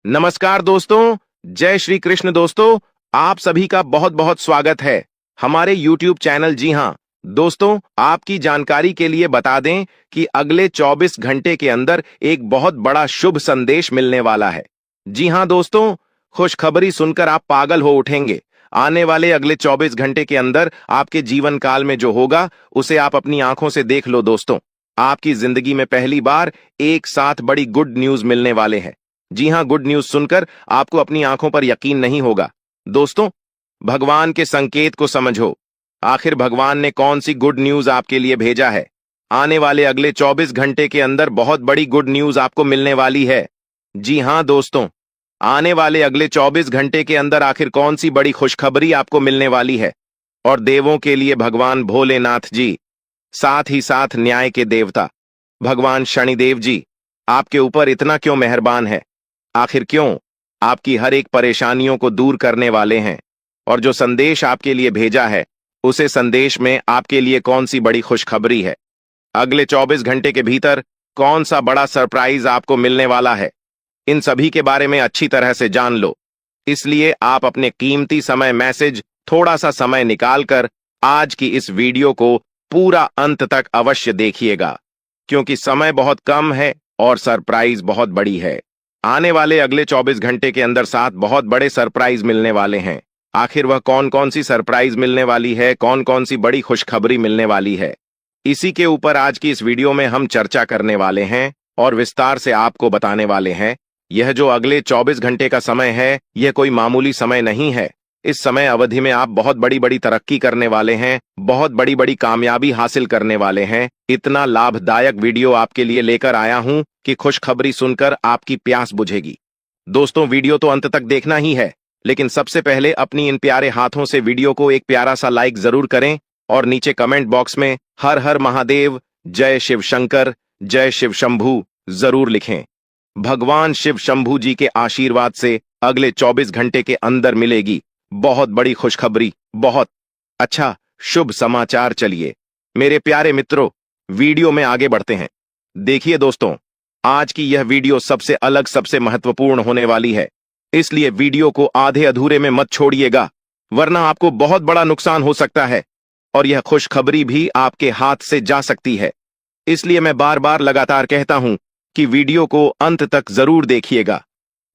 नमस्कार दोस्तों, जय श्री कृष्ण दोस्तों। आप सभी का बहुत बहुत स्वागत है हमारे YouTube चैनल। जी हां दोस्तों, आपकी जानकारी के लिए बता दें कि अगले 24 घंटे के अंदर एक बहुत बड़ा शुभ संदेश मिलने वाला है। जी हां दोस्तों, खुशखबरी सुनकर आप पागल हो उठेंगे। आने वाले अगले 24 घंटे के अंदर आपके जीवन काल में जो होगा उसे आप अपनी आंखों से देख लो दोस्तों। आपकी जिंदगी में पहली बार एक साथ बड़ी गुड न्यूज मिलने वाले हैं। जी हां, गुड न्यूज सुनकर आपको अपनी आंखों पर यकीन नहीं होगा। दोस्तों, भगवान के संकेत को समझो। आखिर भगवान ने कौन सी गुड न्यूज आपके लिए भेजा है? आने वाले अगले 24 घंटे के अंदर बहुत बड़ी गुड न्यूज आपको मिलने वाली है। जी हां दोस्तों, आने वाले अगले 24 घंटे के अंदर आखिर कौन सी बड़ी खुशखबरी आपको मिलने वाली है? और देवों के लिए भगवान भोलेनाथ जी, साथ ही साथ न्याय के देवता भगवान शनिदेव जी आपके ऊपर इतना क्यों मेहरबान है? आखिर क्यों आपकी हर एक परेशानियों को दूर करने वाले हैं? और जो संदेश आपके लिए भेजा है, उसे संदेश में आपके लिए कौन सी बड़ी खुशखबरी है? अगले 24 घंटे के भीतर कौन सा बड़ा सरप्राइज आपको मिलने वाला है? इन सभी के बारे में अच्छी तरह से जान लो। इसलिए आप अपने कीमती समय मैसेज थोड़ा सा समय निकालकर आज की इस वीडियो को पूरा अंत तक अवश्य देखिएगा, क्योंकि समय बहुत कम है और सरप्राइज बहुत बड़ी है। आने वाले अगले 24 घंटे के अंदर 7 बहुत बड़े सरप्राइज मिलने वाले हैं। आखिर वह कौन कौन सी सरप्राइज मिलने वाली है, कौन कौन सी बड़ी खुशखबरी मिलने वाली है, इसी के ऊपर आज की इस वीडियो में हम चर्चा करने वाले हैं और विस्तार से आपको बताने वाले हैं। यह जो अगले 24 घंटे का समय है, यह कोई मामूली समय नहीं है। इस समय अवधि में आप बहुत बड़ी बड़ी तरक्की करने वाले हैं, बहुत बड़ी बड़ी कामयाबी हासिल करने वाले हैं। इतना लाभदायक वीडियो आपके लिए लेकर आया हूं कि खुशखबरी सुनकर आपकी प्यास बुझेगी। दोस्तों, वीडियो तो अंत तक देखना ही है, लेकिन सबसे पहले अपनी इन प्यारे हाथों से वीडियो को एक प्यारा सा लाइक जरूर करें और नीचे कमेंट बॉक्स में हर हर महादेव, जय शिव शंकर, जय शिव शंभू जरूर लिखें। भगवान शिव शंभू जी के आशीर्वाद से अगले 24 घंटे के अंदर मिलेगी बहुत बड़ी खुशखबरी, बहुत अच्छा शुभ समाचार। चलिए मेरे प्यारे मित्रों, वीडियो में आगे बढ़ते हैं। देखिए दोस्तों, आज की यह वीडियो सबसे अलग, सबसे महत्वपूर्ण होने वाली है, इसलिए वीडियो को आधे अधूरे में मत छोड़िएगा, वरना आपको बहुत बड़ा नुकसान हो सकता है और यह खुशखबरी भी आपके हाथ से जा सकती है। इसलिए मैं बार बार लगातार कहता हूं कि वीडियो को अंत तक जरूर देखिएगा,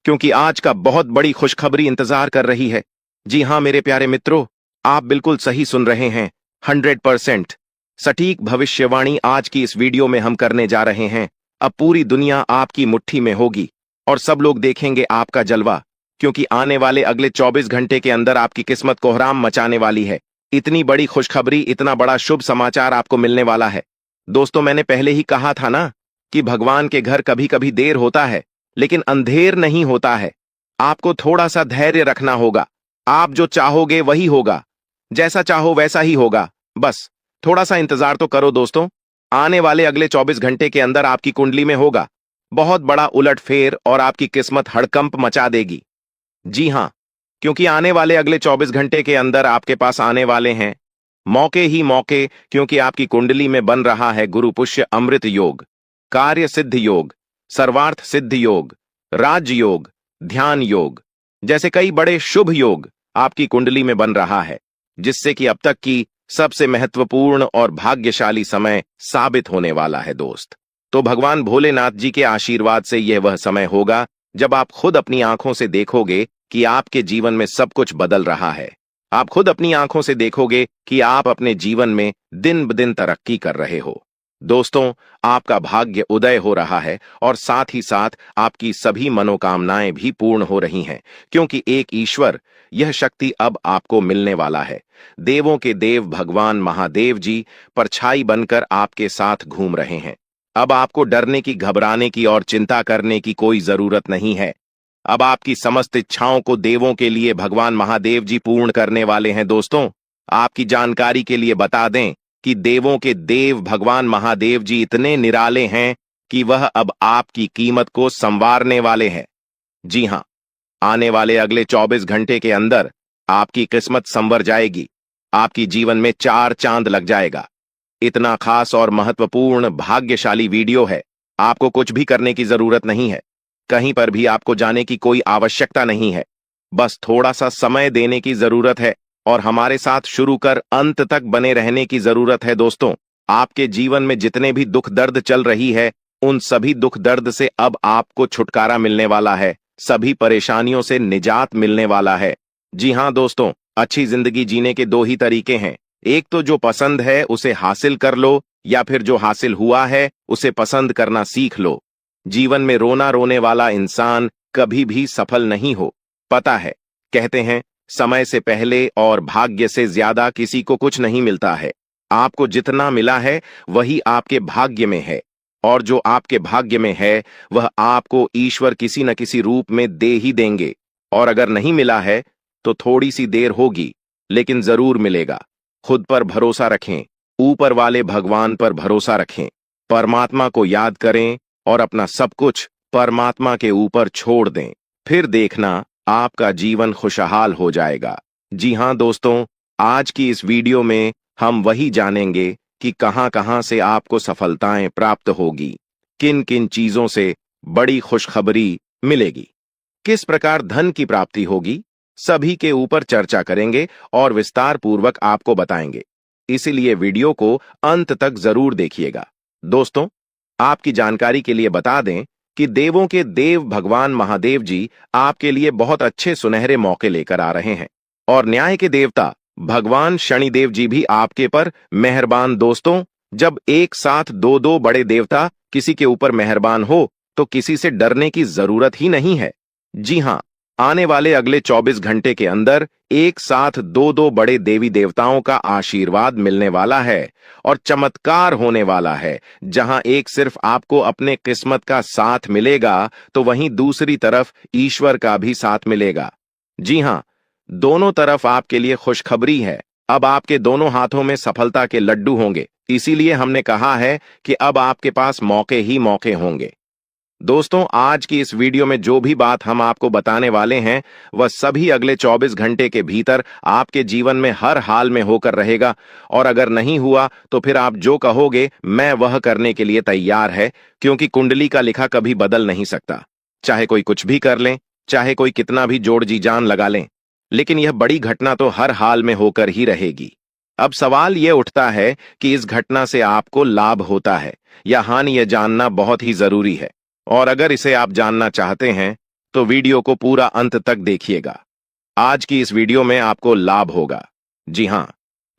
क्योंकि आज का बहुत बड़ी खुशखबरी इंतजार कर रही है। जी हां मेरे प्यारे मित्रों, आप बिल्कुल सही सुन रहे हैं। 100% सटीक भविष्यवाणी आज की इस वीडियो में हम करने जा रहे हैं। अब पूरी दुनिया आपकी मुट्ठी में होगी और सब लोग देखेंगे आपका जलवा, क्योंकि आने वाले अगले 24 घंटे के अंदर आपकी किस्मत कोहराम मचाने वाली है। इतनी बड़ी खुशखबरी, इतना बड़ा शुभ समाचार आपको मिलने वाला है। दोस्तों, मैंने पहले ही कहा था ना कि भगवान के घर कभी कभी देर होता है, लेकिन अंधेर नहीं होता है। आपको थोड़ा सा धैर्य रखना होगा। आप जो चाहोगे वही होगा, जैसा चाहो वैसा ही होगा। बस थोड़ा सा इंतजार तो करो दोस्तों। आने वाले अगले 24 घंटे के अंदर आपकी कुंडली में होगा बहुत बड़ा उलटफेर और आपकी किस्मत हड़कंप मचा देगी। जी हां, क्योंकि आने वाले अगले 24 घंटे के अंदर आपके पास आने वाले हैं मौके ही मौके, क्योंकि आपकी कुंडली में बन रहा है गुरु पुष्य अमृत योग, कार्य सिद्ध योग, सर्वार्थ सिद्ध योग, राज योग, ध्यान योग जैसे कई बड़े शुभ योग आपकी कुंडली में बन रहा है, जिससे कि अब तक की सबसे महत्वपूर्ण और भाग्यशाली समय साबित होने वाला है दोस्त। तो भगवान भोलेनाथ जी के आशीर्वाद से यह वह समय होगा जब आप खुद अपनी आंखों से देखोगे कि आपके जीवन में सब कुछ बदल रहा है। आप खुद अपनी आंखों से देखोगे कि आप अपने जीवन में दिन ब दिन तरक्की कर रहे हो। दोस्तों, आपका भाग्य उदय हो रहा है और साथ ही साथ आपकी सभी मनोकामनाएं भी पूर्ण हो रही हैं, क्योंकि एक ईश्वर, यह शक्ति अब आपको मिलने वाला है। देवों के देव भगवान महादेव जी परछाई बनकर आपके साथ घूम रहे हैं। अब आपको डरने की, घबराने की और चिंता करने की कोई जरूरत नहीं है। अब आपकी समस्त इच्छाओं को देवों के लिए भगवान महादेव जी पूर्ण करने वाले हैं। दोस्तों, आपकी जानकारी के लिए बता दें कि देवों के देव भगवान महादेव जी इतने निराले हैं कि वह अब आपकी कीमत को संवारने वाले हैं। जी हां, आने वाले अगले 24 घंटे के अंदर आपकी किस्मत संवर जाएगी। आपकी जीवन में 4 चांद लग जाएगा। इतना खास और महत्वपूर्ण भाग्यशाली वीडियो है, आपको कुछ भी करने की जरूरत नहीं है। कहीं पर भी आपको जाने की कोई आवश्यकता नहीं है। बस थोड़ा सा समय देने की जरूरत है और हमारे साथ शुरू कर अंत तक बने रहने की जरूरत है। दोस्तों, आपके जीवन में जितने भी दुख दर्द चल रही है, उन सभी दुख दर्द से अब आपको छुटकारा मिलने वाला है, सभी परेशानियों से निजात मिलने वाला है। जी हां दोस्तों, अच्छी जिंदगी जीने के दो ही तरीके हैं। एक तो जो पसंद है उसे हासिल कर लो, या फिर जो हासिल हुआ है उसे पसंद करना सीख लो। जीवन में रोना रोने वाला इंसान कभी भी सफल नहीं हो। पता है, कहते हैं समय से पहले और भाग्य से ज्यादा किसी को कुछ नहीं मिलता है। आपको जितना मिला है वही आपके भाग्य में है, और जो आपके भाग्य में है वह आपको ईश्वर किसी न किसी रूप में दे ही देंगे। और अगर नहीं मिला है तो थोड़ी सी देर होगी, लेकिन जरूर मिलेगा। खुद पर भरोसा रखें, ऊपर वाले भगवान पर भरोसा रखें, परमात्मा को याद करें और अपना सब कुछ परमात्मा के ऊपर छोड़ दें। फिर देखना आपका जीवन खुशहाल हो जाएगा। जी हां दोस्तों, आज की इस वीडियो में हम वही जानेंगे कि कहां कहां से आपको सफलताएं प्राप्त होगी, किन किन चीजों से बड़ी खुशखबरी मिलेगी, किस प्रकार धन की प्राप्ति होगी, सभी के ऊपर चर्चा करेंगे और विस्तार पूर्वक आपको बताएंगे। इसीलिए वीडियो को अंत तक जरूर देखिएगा। दोस्तों, आपकी जानकारी के लिए बता दें कि देवों के देव भगवान महादेव जी आपके लिए बहुत अच्छे सुनहरे मौके लेकर आ रहे हैं, और न्याय के देवता भगवान शनिदेव जी भी आपके पर मेहरबान। दोस्तों, जब एक साथ दो दो बड़े देवता किसी के ऊपर मेहरबान हो तो किसी से डरने की जरूरत ही नहीं है। जी हां, आने वाले अगले 24 घंटे के अंदर एक साथ दो दो बड़े देवी देवताओं का आशीर्वाद मिलने वाला है और चमत्कार होने वाला है। जहां एक सिर्फ आपको अपने किस्मत का साथ मिलेगा तो वहीं दूसरी तरफ ईश्वर का भी साथ मिलेगा। जी हां, दोनों तरफ आपके लिए खुशखबरी है। अब आपके दोनों हाथों में सफलता के लड्डू होंगे। इसीलिए हमने कहा है कि अब आपके पास मौके ही मौके होंगे। दोस्तों, आज की इस वीडियो में जो भी बात हम आपको बताने वाले हैं वह सभी अगले 24 घंटे के भीतर आपके जीवन में हर हाल में होकर रहेगा, और अगर नहीं हुआ तो फिर आप जो कहोगे मैं वह करने के लिए तैयार है, क्योंकि कुंडली का लिखा कभी बदल नहीं सकता। चाहे कोई कुछ भी कर लें, चाहे कोई कितना भी जोड़ जी जान लगा लें, लेकिन यह बड़ी घटना तो हर हाल में होकर ही रहेगी। अब सवाल यह उठता है कि इस घटना से आपको लाभ होता है या हानि, यह जानना बहुत ही जरूरी है। और अगर इसे आप जानना चाहते हैं तो वीडियो को पूरा अंत तक देखिएगा। आज की इस वीडियो में आपको लाभ होगा। जी हां,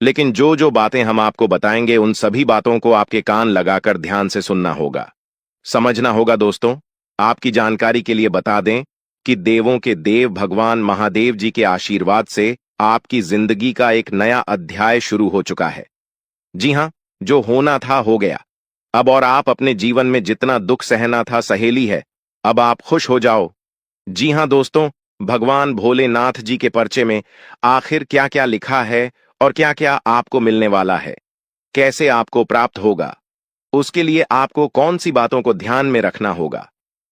लेकिन जो जो बातें हम आपको बताएंगे उन सभी बातों को आपके कान लगाकर ध्यान से सुनना होगा, समझना होगा। दोस्तों, आपकी जानकारी के लिए बता दें कि देवों के देव भगवान महादेव जी के आशीर्वाद से आपकी जिंदगी का एक नया अध्याय शुरू हो चुका है। जी हां, जो होना था हो गया अब, और आप अपने जीवन में जितना दुख सहना था सहेली है। अब आप खुश हो जाओ। जी हां दोस्तों, भगवान भोलेनाथ जी के पर्चे में आखिर क्या क्या लिखा है और क्या क्या आपको मिलने वाला है, कैसे आपको प्राप्त होगा, उसके लिए आपको कौन सी बातों को ध्यान में रखना होगा,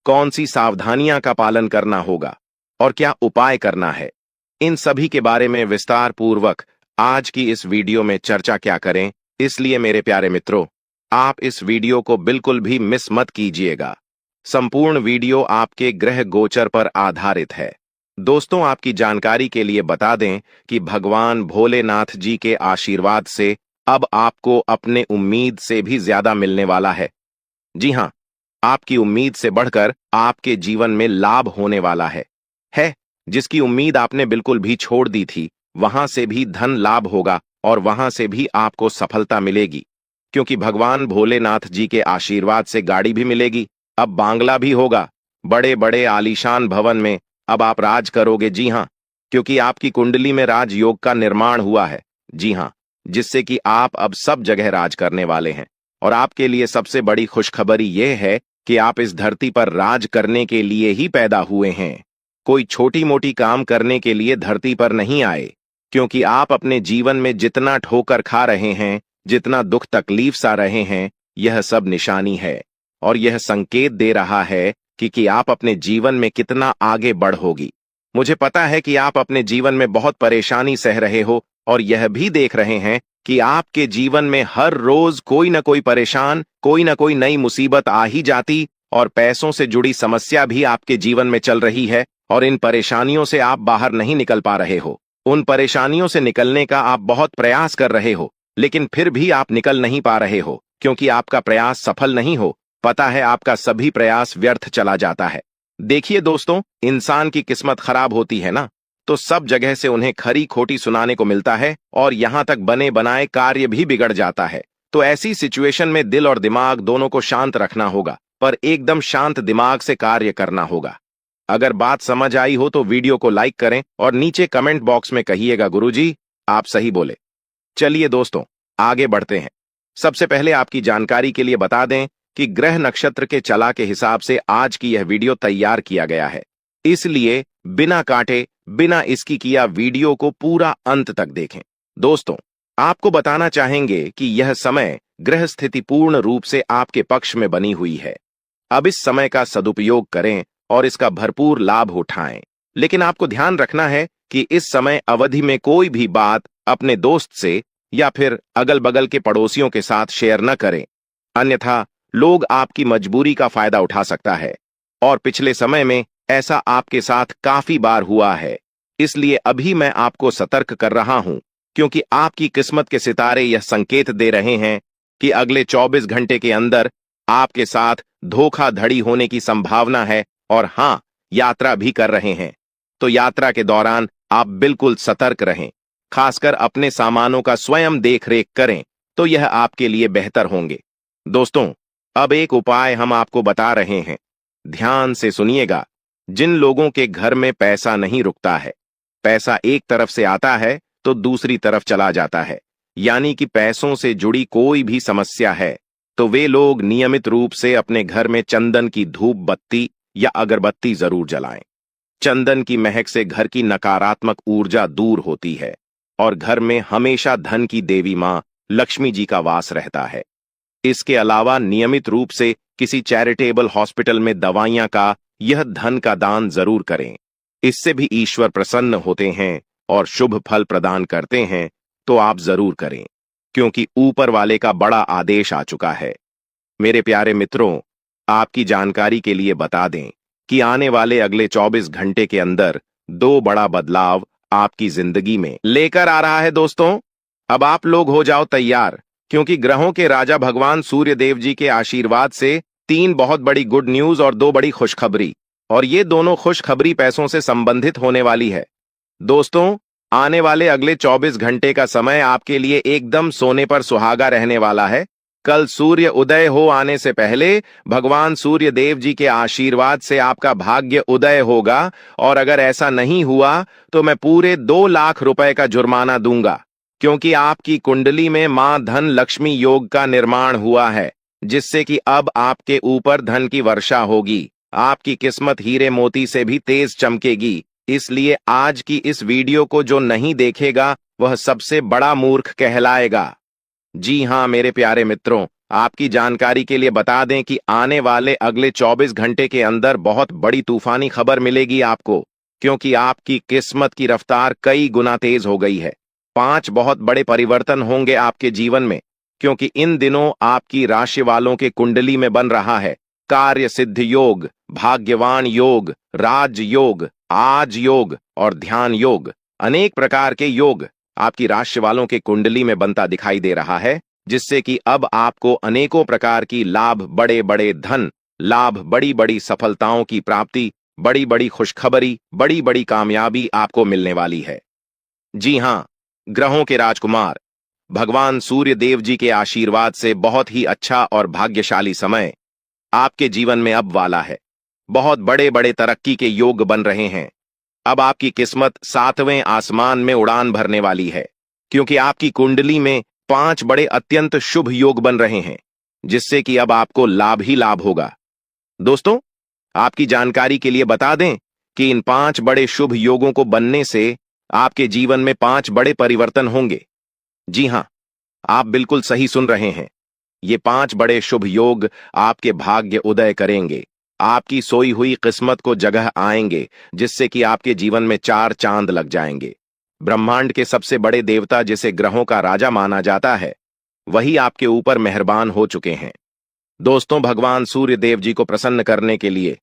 कौन सी सावधानियां का पालन करना होगा और क्या उपाय करना है, इन सभी के बारे में विस्तार पूर्वक आज की इस वीडियो में चर्चा क्या करें। इसलिए मेरे प्यारे मित्रों, आप इस वीडियो को बिल्कुल भी मिस मत कीजिएगा। संपूर्ण वीडियो आपके ग्रह गोचर पर आधारित है। दोस्तों, आपकी जानकारी के लिए बता दें कि भगवान भोलेनाथ जी के आशीर्वाद से अब आपको अपने उम्मीद से भी ज्यादा मिलने वाला है। जी हां, आपकी उम्मीद से बढ़कर आपके जीवन में लाभ होने वाला है। जिसकी उम्मीद आपने बिल्कुल भी छोड़ दी थी, वहां से भी धन लाभ होगा और वहां से भी आपको सफलता मिलेगी, क्योंकि भगवान भोलेनाथ जी के आशीर्वाद से गाड़ी भी मिलेगी, अब बांग्ला भी होगा, बड़े बड़े आलीशान भवन में अब आप राज करोगे। जी हां, क्योंकि आपकी कुंडली में राजयोग का निर्माण हुआ है। जी हां, जिससे कि आप अब सब जगह राज करने वाले हैं। और आपके लिए सबसे बड़ी खुशखबरी यह है कि आप इस धरती पर राज करने के लिए ही पैदा हुए हैं। कोई छोटी मोटी काम करने के लिए धरती पर नहीं आए, क्योंकि आप अपने जीवन में जितना ठोकर खा रहे हैं, जितना दुख तकलीफ सा रहे हैं, यह सब निशानी है और यह संकेत दे रहा है कि आप अपने जीवन में कितना आगे बढ़ोगी। मुझे पता है कि आप अपने जीवन में बहुत परेशानी सह रहे हो और यह भी देख रहे हैं कि आपके जीवन में हर रोज कोई ना कोई परेशान, कोई ना कोई नई मुसीबत आ ही जाती और पैसों से जुड़ी समस्या भी आपके जीवन में चल रही है और इन परेशानियों से आप बाहर नहीं निकल पा रहे हो। उन परेशानियों से निकलने का आप बहुत प्रयास कर रहे हो, लेकिन फिर भी आप निकल नहीं पा रहे हो क्योंकि आपका प्रयास सफल नहीं हो। पता है, आपका सभी प्रयास व्यर्थ चला जाता है। देखिए दोस्तों, इंसान की किस्मत खराब होती है ना, तो सब जगह से उन्हें खरी खोटी सुनाने को मिलता है और यहां तक बने बनाए कार्य भी बिगड़ जाता है। तो ऐसी सिचुएशन में दिल और दिमाग दोनों को शांत रखना होगा, पर एकदम शांत दिमाग से कार्य करना होगा। अगर बात समझ आई हो तो वीडियो को लाइक करें और नीचे कमेंट बॉक्स में कहिएगा गुरुजी आप सही बोले। चलिए दोस्तों, आगे बढ़ते हैं। सबसे पहले आपकी जानकारी के लिए बता दें कि ग्रह नक्षत्र के चला के हिसाब से आज की यह वीडियो तैयार किया गया है, इसलिए बिना काटे बिना इसकी किया वीडियो को पूरा अंत तक देखें। दोस्तों, आपको बताना चाहेंगे कि यह समय ग्रह स्थिति पूर्ण रूप से आपके पक्ष में बनी हुई है। अब इस समय का सदुपयोग करें और इसका भरपूर लाभ उठाएं। लेकिन आपको ध्यान रखना है कि इस समय अवधि में कोई भी बात अपने दोस्त से या फिर अगल बगल के पड़ोसियों के साथ शेयर न करें, अन्यथा लोग आपकी मजबूरी का फायदा उठा सकता है और पिछले समय में ऐसा आपके साथ काफी बार हुआ है। इसलिए अभी मैं आपको सतर्क कर रहा हूं क्योंकि आपकी किस्मत के सितारे यह संकेत दे रहे हैं कि अगले 24 घंटे के अंदर आपके साथ धोखाधड़ी होने की संभावना है और हां, यात्रा भी कर रहे हैं। तो यात्रा के दौरान आप बिल्कुल सतर्क रहें, खासकर अपने सामानों का स्वयं देखरेख करें तो यह आपके लिए बेहतर होंगे। दोस्तों, अब एक उपाय हम आपको बता रहे हैं, ध्यान से सुनिएगा। जिन लोगों के घर में पैसा नहीं रुकता है, पैसा एक तरफ से आता है तो दूसरी तरफ चला जाता है, यानी कि पैसों से जुड़ी कोई भी समस्या है, तो वे लोग नियमित रूप से अपने घर में चंदन की धूप बत्ती या अगरबत्ती जरूर जलाएं। चंदन की महक से घर की नकारात्मक ऊर्जा दूर होती है और घर में हमेशा धन की देवी मां लक्ष्मी जी का वास रहता है। इसके अलावा नियमित रूप से किसी चैरिटेबल हॉस्पिटल में दवाइयां का यह धन का दान जरूर करें। इससे भी ईश्वर प्रसन्न होते हैं और शुभ फल प्रदान करते हैं, तो आप जरूर करें क्योंकि ऊपर वाले का बड़ा आदेश आ चुका है। मेरे प्यारे मित्रों, आपकी जानकारी के लिए बता दें कि आने वाले अगले 24 घंटे के अंदर 2 बड़ा बदलाव आपकी जिंदगी में लेकर आ रहा है। दोस्तों, अब आप लोग हो जाओ तैयार क्योंकि ग्रहों के राजा भगवान सूर्य देव जी के आशीर्वाद से 3 बहुत बड़ी गुड न्यूज और 2 बड़ी खुशखबरी, और ये दोनों खुशखबरी पैसों से संबंधित होने वाली है। दोस्तों, आने वाले अगले 24 घंटे का समय आपके लिए एकदम सोने पर सुहागा रहने वाला है। कल सूर्य उदय हो आने से पहले भगवान सूर्य देव जी के आशीर्वाद से आपका भाग्य उदय होगा, और अगर ऐसा नहीं हुआ तो मैं पूरे 2 लाख रुपए का जुर्माना दूंगा, क्योंकि आपकी कुंडली में मां धन लक्ष्मी योग का निर्माण हुआ है, जिससे कि अब आपके ऊपर धन की वर्षा होगी। आपकी किस्मत हीरे मोती से भी तेज चमकेगी। इसलिए आज की इस वीडियो को जो नहीं देखेगा वह सबसे बड़ा मूर्ख कहलाएगा। जी हां मेरे प्यारे मित्रों, आपकी जानकारी के लिए बता दें कि आने वाले अगले 24 घंटे के अंदर बहुत बड़ी तूफानी खबर मिलेगी आपको, क्योंकि आपकी किस्मत की रफ्तार कई गुना तेज हो गई है। 5 बहुत बड़े परिवर्तन होंगे आपके जीवन में, क्योंकि इन दिनों आपकी राशि वालों के कुंडली में बन रहा है कार्य सिद्ध योग, भाग्यवान योग, राज योग, आज योग और ध्यान योग। अनेक प्रकार के योग आपकी राशि वालों के कुंडली में बनता दिखाई दे रहा है, जिससे कि अब आपको अनेकों प्रकार की लाभ, बड़े बड़े धन लाभ, बड़ी बड़ी सफलताओं की प्राप्ति, बड़ी बड़ी खुशखबरी, बड़ी बड़ी कामयाबी आपको मिलने वाली है। जी हां, ग्रहों के राजकुमार भगवान सूर्य देव जी के आशीर्वाद से बहुत ही अच्छा और भाग्यशाली समय आपके जीवन में अब वाला है। बहुत बड़े बड़े तरक्की के योग बन रहे हैं। अब आपकी किस्मत 7वें आसमान में उड़ान भरने वाली है, क्योंकि आपकी कुंडली में 5 बड़े अत्यंत शुभ योग बन रहे हैं, जिससे कि अब आपको लाभ ही लाभ होगा। दोस्तों, आपकी जानकारी के लिए बता दें कि इन 5 बड़े शुभ योगों को बनने से आपके जीवन में 5 बड़े परिवर्तन होंगे। जी हां, आप बिल्कुल सही सुन रहे हैं। ये 5 बड़े शुभ योग आपके भाग्य उदय करेंगे, आपकी सोई हुई किस्मत को जगह आएंगे, जिससे कि आपके जीवन में 4 चांद लग जाएंगे। ब्रह्मांड के सबसे बड़े देवता, जिसे ग्रहों का राजा माना जाता है, वही आपके ऊपर मेहरबान हो चुके हैं। दोस्तों, भगवान सूर्य देव जी को प्रसन्न करने के लिए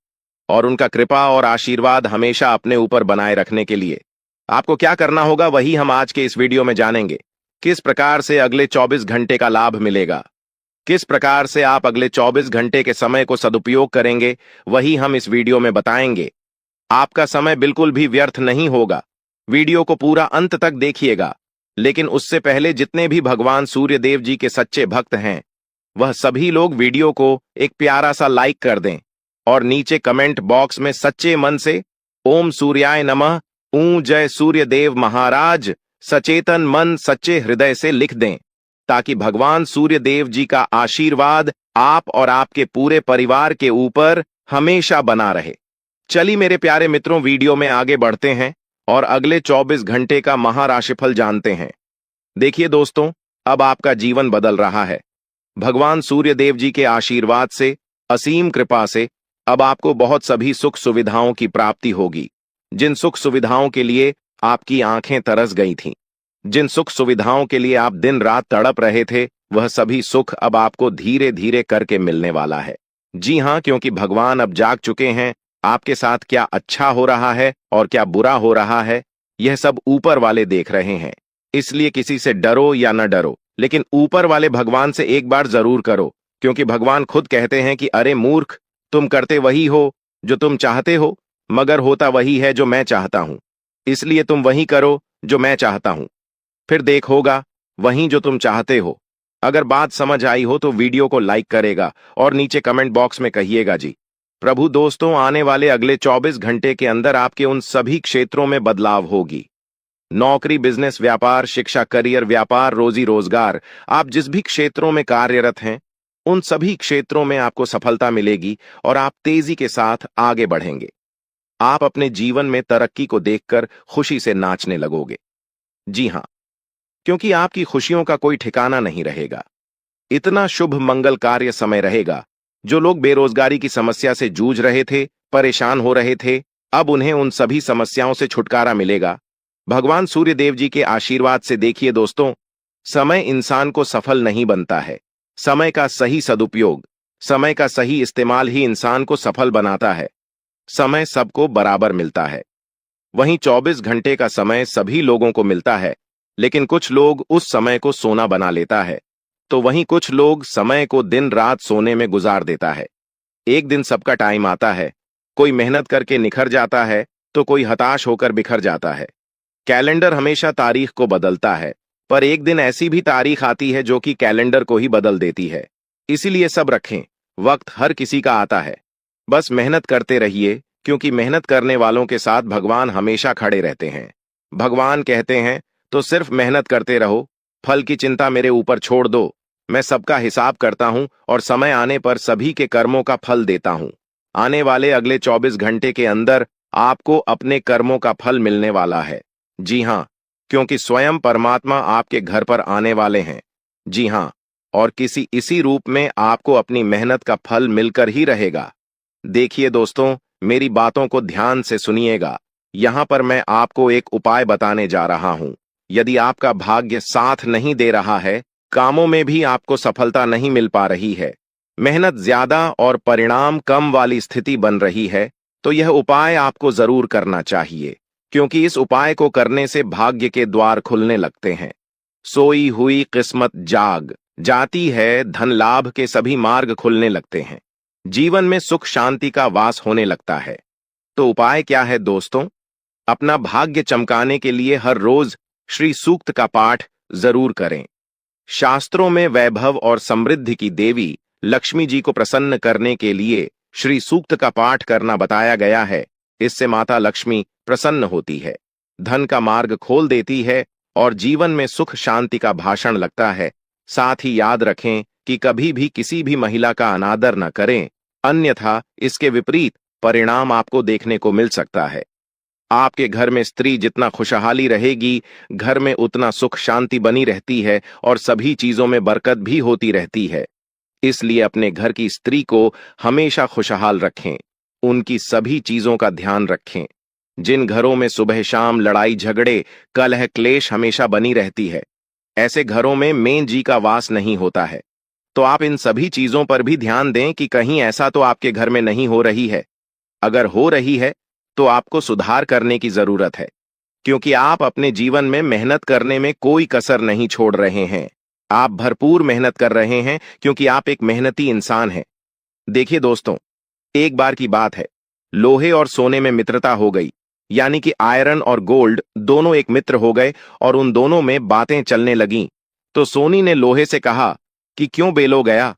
और उनका कृपा और आशीर्वाद हमेशा अपने ऊपर बनाए रखने के लिए आपको क्या करना होगा, वही हम आज के इस वीडियो में जानेंगे। किस प्रकार से अगले 24 घंटे का लाभ मिलेगा, किस प्रकार से आप अगले 24 घंटे के समय को सदुपयोग करेंगे, वही हम इस वीडियो में बताएंगे। आपका समय बिल्कुल भी व्यर्थ नहीं होगा। वीडियो को पूरा अंत तक देखिएगा। लेकिन उससे पहले जितने भी भगवान सूर्य देव जी के सच्चे भक्त हैं, वह सभी लोग वीडियो को एक प्यारा सा लाइक कर दें और नीचे कमेंट बॉक्स में सच्चे मन से ओम सूर्याय नमः, जय सूर्य देव महाराज, सचेतन मन सच्चे हृदय से लिख दें, ताकि भगवान सूर्य देव जी का आशीर्वाद आप और आपके पूरे परिवार के ऊपर हमेशा बना रहे। चलिए मेरे प्यारे मित्रों, वीडियो में आगे बढ़ते हैं और अगले 24 घंटे का महाराशिफल जानते हैं। देखिए दोस्तों, अब आपका जीवन बदल रहा है। भगवान सूर्य देव जी के आशीर्वाद से, असीम कृपा से अब आपको बहुत सभी सुख सुविधाओं की प्राप्ति होगी। जिन सुख सुविधाओं के लिए आपकी आंखें तरस गई थीं, जिन सुख सुविधाओं के लिए आप दिन रात तड़प रहे थे, वह सभी सुख अब आपको धीरे धीरे करके मिलने वाला है। जी हां, क्योंकि भगवान अब जाग चुके हैं। आपके साथ क्या अच्छा हो रहा है और क्या बुरा हो रहा है, यह सब ऊपर वाले देख रहे हैं। इसलिए किसी से डरो या न डरो, लेकिन ऊपर वाले भगवान से एक बार जरूर करो, क्योंकि भगवान खुद कहते हैं कि अरे मूर्ख, तुम करते वही हो जो तुम चाहते हो, मगर होता वही है जो मैं चाहता हूं। इसलिए तुम वही करो जो मैं चाहता हूं, फिर देख होगा वहीं जो तुम चाहते हो। अगर बात समझ आई हो तो वीडियो को लाइक करेगा और नीचे कमेंट बॉक्स में कहिएगा जी। प्रभु दोस्तों, आने वाले अगले 24 घंटे के अंदर आपके उन सभी क्षेत्रों में बदलाव होगी। नौकरी, बिजनेस, व्यापार, शिक्षा, करियर, व्यापार, रोजी रोजगार, आप जिस भी क्षेत्रों में कार्यरत हैं, उन सभी क्षेत्रों में आपको सफलता मिलेगी और आप तेजी के साथ आगे बढ़ेंगे। आप अपने जीवन में तरक्की को देखकर खुशी से नाचने लगोगे। जी हां, क्योंकि आपकी खुशियों का कोई ठिकाना नहीं रहेगा। इतना शुभ मंगल कार्य समय रहेगा। जो लोग बेरोजगारी की समस्या से जूझ रहे थे, परेशान हो रहे थे, अब उन्हें उन सभी समस्याओं से छुटकारा मिलेगा भगवान सूर्य देव जी के आशीर्वाद से। देखिए दोस्तों, समय इंसान को सफल नहीं बनता है। समय का सही सदुपयोग, समय का सही इस्तेमाल ही इंसान को सफल बनाता है। समय सबको बराबर मिलता है। वहीं 24 घंटे का समय सभी लोगों को मिलता है, लेकिन कुछ लोग उस समय को सोना बना लेता है, तो वहीं कुछ लोग समय को दिन रात सोने में गुजार देता है। एक दिन सबका टाइम आता है। कोई मेहनत करके निखर जाता है तो कोई हताश होकर बिखर जाता है। कैलेंडर हमेशा तारीख को बदलता है, पर एक दिन ऐसी भी तारीख आती है जो कि कैलेंडर को ही बदल देती है। इसीलिए सब रखें, वक्त हर किसी का आता है। बस मेहनत करते रहिए, क्योंकि मेहनत करने वालों के साथ भगवान हमेशा खड़े रहते हैं। भगवान कहते हैं, तो सिर्फ मेहनत करते रहो, फल की चिंता मेरे ऊपर छोड़ दो। मैं सबका हिसाब करता हूं और समय आने पर सभी के कर्मों का फल देता हूं। आने वाले अगले 24 घंटे के अंदर आपको अपने कर्मों का फल मिलने वाला है। जी हां, क्योंकि स्वयं परमात्मा आपके घर पर आने वाले हैं। जी हां, और किसी इसी रूप में आपको अपनी मेहनत का फल मिलकर ही रहेगा। देखिए दोस्तों, मेरी बातों को ध्यान से सुनिएगा। यहां पर मैं आपको एक उपाय बताने जा रहा हूं। यदि आपका भाग्य साथ नहीं दे रहा है, कामों में भी आपको सफलता नहीं मिल पा रही है, मेहनत ज्यादा और परिणाम कम वाली स्थिति बन रही है, तो यह उपाय आपको जरूर करना चाहिए, क्योंकि इस उपाय को करने से भाग्य के द्वार खुलने लगते हैं। सोई हुई किस्मत जाग जाती है, धन लाभ के सभी मार्ग खुलने लगते हैं, जीवन में सुख शांति का वास होने लगता है। तो उपाय क्या है दोस्तों? अपना भाग्य चमकाने के लिए हर रोज श्री सूक्त का पाठ जरूर करें। शास्त्रों में वैभव और समृद्धि की देवी लक्ष्मी जी को प्रसन्न करने के लिए श्री सूक्त का पाठ करना बताया गया है। इससे माता लक्ष्मी प्रसन्न होती है, धन का मार्ग खोल देती है और जीवन में सुख शांति का भाषण लगता है। साथ ही याद रखें कि कभी भी किसी भी महिला का अनादर न करें, अन्यथा इसके विपरीत परिणाम आपको देखने को मिल सकता है। आपके घर में स्त्री जितना खुशहाली रहेगी, घर में उतना सुख शांति बनी रहती है और सभी चीजों में बरकत भी होती रहती है। इसलिए अपने घर की स्त्री को हमेशा खुशहाल रखें, उनकी सभी चीजों का ध्यान रखें। जिन घरों में सुबह शाम लड़ाई झगड़े, कलह क्लेश हमेशा बनी रहती है, ऐसे घरों में मेन जी का वास नहीं होता है। तो आप इन सभी चीजों पर भी ध्यान दें कि कहीं ऐसा तो आपके घर में नहीं हो रही है। अगर हो रही है तो आपको सुधार करने की जरूरत है, क्योंकि आप अपने जीवन में मेहनत करने में कोई कसर नहीं छोड़ रहे हैं। आप भरपूर मेहनत कर रहे हैं क्योंकि आप एक मेहनती इंसान हैं। देखिए दोस्तों, एक बार की बात है, लोहे और सोने में मित्रता हो गई, यानी कि आयरन और गोल्ड दोनों एक मित्र हो गए और उन दोनों में बातें चलने लगीं। तो सोनी ने लोहे से कहा कि क्यों बेलो गया,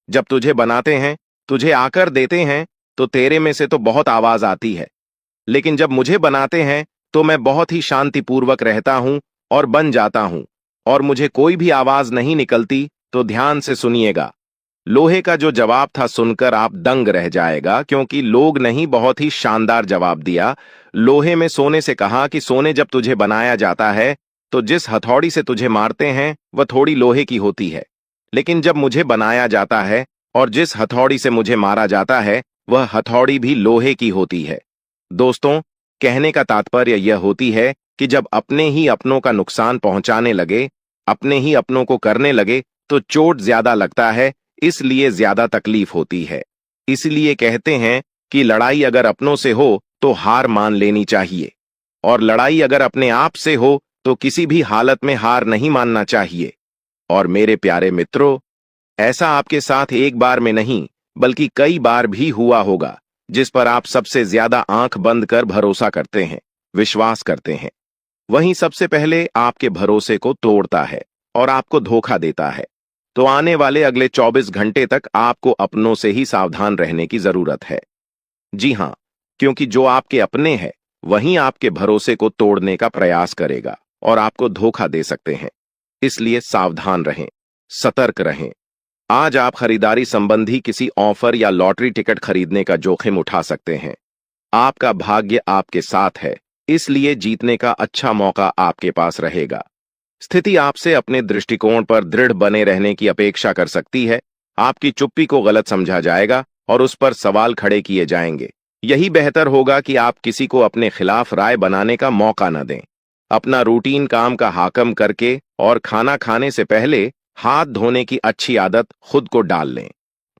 जब तुझे बनाते हैं, तुझे आकर देते हैं, तो तेरे में से तो बहुत आवाज आती है, लेकिन जब मुझे बनाते हैं तो मैं बहुत ही शांतिपूर्वक रहता हूं और बन जाता हूं, और मुझे कोई भी आवाज नहीं निकलती। तो ध्यान से सुनिएगा। लोहे का जो जवाब था सुनकर आप दंग रह जाएगा, क्योंकि लोग नहीं, बहुत ही शानदार जवाब दिया। लोहे में सोने से कहा कि सोने, जब तुझे बनाया जाता है तो जिस हथौड़ी से तुझे मारते हैं वह थोड़ी लोहे की होती है, लेकिन जब मुझे बनाया जाता है और जिस हथौड़ी से मुझे मारा जाता है वह हथौड़ी भी लोहे की होती है। दोस्तों, कहने का तात्पर्य यह होती है कि जब अपने ही अपनों का नुकसान पहुंचाने लगे, अपने ही अपनों को करने लगे, तो चोट ज्यादा लगता है, इसलिए ज्यादा तकलीफ होती है। इसलिए कहते हैं कि लड़ाई अगर अपनों से हो तो हार मान लेनी चाहिए, और लड़ाई अगर अपने आप से हो तो किसी भी हालत में हार नहीं मानना चाहिए। और मेरे प्यारे मित्रों, ऐसा आपके साथ एक बार में नहीं बल्कि कई बार भी हुआ होगा, जिस पर आप सबसे ज्यादा आंख बंद कर भरोसा करते हैं, विश्वास करते हैं, वहीं सबसे पहले आपके भरोसे को तोड़ता है और आपको धोखा देता है। तो आने वाले अगले 24 घंटे तक आपको अपनों से ही सावधान रहने की जरूरत है। जी हां, क्योंकि जो आपके अपने हैं वहीं आपके भरोसे को तोड़ने का प्रयास करेगा और आपको धोखा दे सकते हैं। इसलिए सावधान रहें, सतर्क रहें। आज आप खरीदारी संबंधी किसी ऑफर या लॉटरी टिकट खरीदने का जोखिम उठा सकते हैं। आपका भाग्य आपके साथ है, इसलिए जीतने का अच्छा मौका आपके पास रहेगा। स्थिति आपसे अपने दृष्टिकोण पर दृढ़ बने रहने की अपेक्षा कर सकती है। आपकी चुप्पी को गलत समझा जाएगा और उस पर सवाल खड़े किए जाएंगे। यही बेहतर होगा कि आप किसी को अपने खिलाफ राय बनाने का मौका न दें। अपना रूटीन काम का हाकम करके और खाना खाने से पहले हाथ धोने की अच्छी आदत खुद को डाल लें,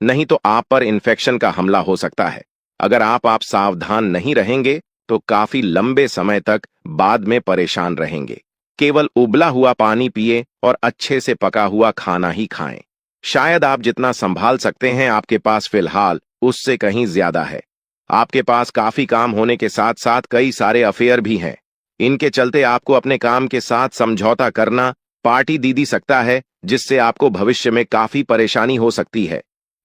नहीं तो आप पर इन्फेक्शन का हमला हो सकता है। अगर आप सावधान नहीं रहेंगे तो काफी लंबे समय तक बाद में परेशान रहेंगे। केवल उबला हुआ पानी पिए और अच्छे से पका हुआ खाना ही खाएं। शायद आप जितना संभाल सकते हैं आपके पास फिलहाल उससे कहीं ज्यादा है। आपके पास काफी काम होने के साथ साथ कई सारे अफेयर भी हैं। इनके चलते आपको अपने काम के साथ समझौता करना पार्टी दीदी सकता है, जिससे आपको भविष्य में काफी परेशानी हो सकती है।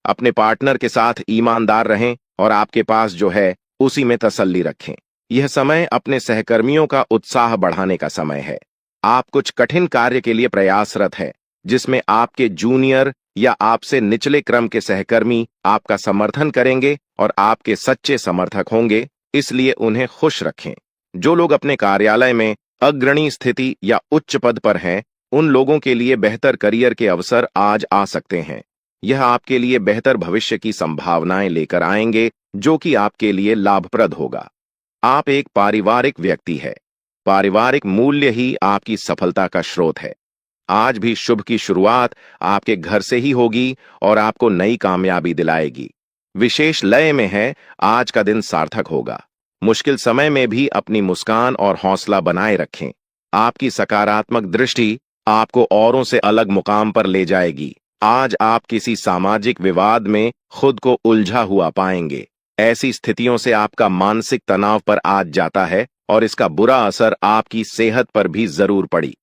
अपने पार्टनर के साथ ईमानदार रहें और आपके पास जो है उसी में तसल्ली रखें। यह समय अपने सहकर्मियों का उत्साह बढ़ाने का समय है। आप कुछ कठिन कार्य के लिए प्रयासरत हैं, जिसमें आपके जूनियर या आपसे निचले क्रम के सहकर्मी आपका समर्थन करेंगे और आपके सच्चे समर्थक होंगे, इसलिए उन्हें खुश रखें। जो लोग अपने कार्यालय में अग्रणी स्थिति या उच्च पद पर हैं, उन लोगों के लिए बेहतर करियर के अवसर आज आ सकते हैं। यह आपके लिए बेहतर भविष्य की संभावनाएं लेकर आएंगे, जो कि आपके लिए लाभप्रद होगा। आप एक पारिवारिक व्यक्ति हैं। पारिवारिक मूल्य ही आपकी सफलता का स्रोत है। आज भी शुभ की शुरुआत आपके घर से ही होगी और आपको नई कामयाबी दिलाएगी। विशेष लय में है, आज का दिन सार्थक होगा। मुश्किल समय में भी अपनी मुस्कान और हौसला बनाए रखें। आपकी सकारात्मक दृष्टि आपको औरों से अलग मुकाम पर ले जाएगी। आज आप किसी सामाजिक विवाद में खुद को उलझा हुआ पाएंगे। ऐसी स्थितियों से आपका मानसिक तनाव पर आज जाता है और इसका बुरा असर आपकी सेहत पर भी जरूर पड़ी।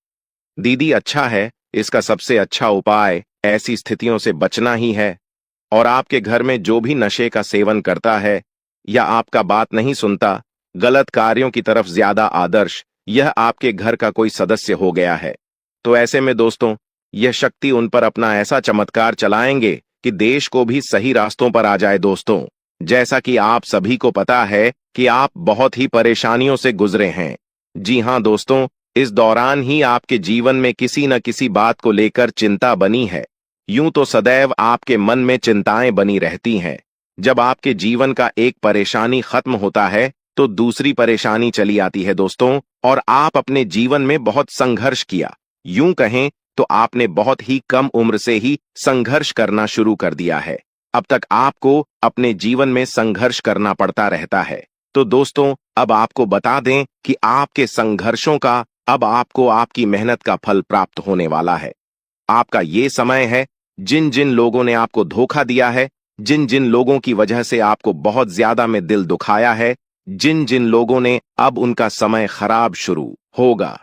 दीदी, अच्छा है, इसका सबसे अच्छा उपाय ऐसी स्थितियों से बचना ही है। और आपके घर में जो भी नशे का सेवन करता है या आपका बात नहीं सुनता, गलत कार्यों की तरफ ज्यादा आदर्श, यह आपके घर का कोई सदस्य हो गया है। तो ऐसे में दोस्तों, यह शक्ति उन पर अपना ऐसा चमत्कार चलाएंगे कि देश को भी सही रास्तों पर आ जाए। दोस्तों, जैसा कि आप सभी को पता है कि आप बहुत ही परेशानियों से गुजरे हैं। जी हां दोस्तों, इस दौरान ही आपके जीवन में किसी न किसी बात को लेकर चिंता बनी है। यूं तो सदैव आपके मन में चिंताएं बनी रहती हैं। जब आपके जीवन का एक परेशानी खत्म होता है तो दूसरी परेशानी चली आती है दोस्तों, और आप अपने जीवन में बहुत संघर्ष किया। यूं कहें तो आपने बहुत ही कम उम्र से ही संघर्ष करना शुरू कर दिया है। अब तक आपको अपने जीवन में संघर्ष करना पड़ता रहता है। तो दोस्तों, अब आपको बता दें कि आपके संघर्षों का अब आपको आपकी मेहनत का फल प्राप्त होने वाला है। आपका ये समय है, जिन जिन लोगों ने आपको धोखा दिया है, जिन जिन लोगों की वजह से आपको बहुत ज्यादा में दिल दुखाया है, जिन जिन लोगों ने, अब उनका समय खराब शुरू होगा।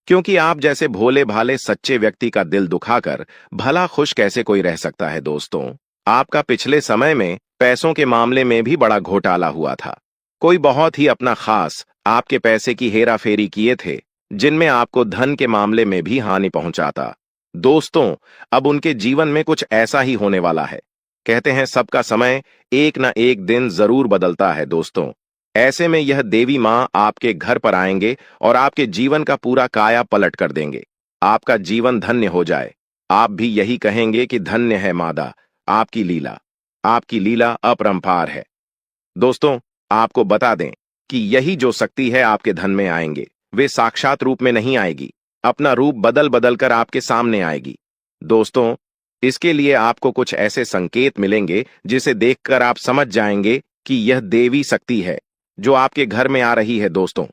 क्योंकि आप जैसे भोले भाले सच्चे व्यक्ति का दिल दुखाकर भला खुश कैसे कोई रह सकता है दोस्तों। आपका पिछले समय में पैसों के मामले में भी बड़ा घोटाला हुआ था। कोई बहुत ही अपना खास आपके पैसे की हेराफेरी किए थे, जिनमें आपको धन के मामले में भी हानि पहुंचाता। दोस्तों, अब उनके जीवन में कुछ ऐसा ही होने वाला है। कहते हैं सबका समय एक ना एक दिन जरूर बदलता है दोस्तों। ऐसे में यह देवी मां आपके घर पर आएंगे और आपके जीवन का पूरा काया पलट कर देंगे। आपका जीवन धन्य हो जाए। आप भी यही कहेंगे कि धन्य है मादा, आपकी लीला अपरंपार है। दोस्तों, आपको बता दें कि यही जो शक्ति है आपके धन में आएंगे, वे साक्षात रूप में नहीं आएगी, अपना रूप बदल बदल कर आपके सामने आएगी। दोस्तों, इसके लिए आपको कुछ ऐसे संकेत मिलेंगे जिसे देखकर आप समझ जाएंगे कि यह देवी शक्ति है जो आपके घर में आ रही है। दोस्तों,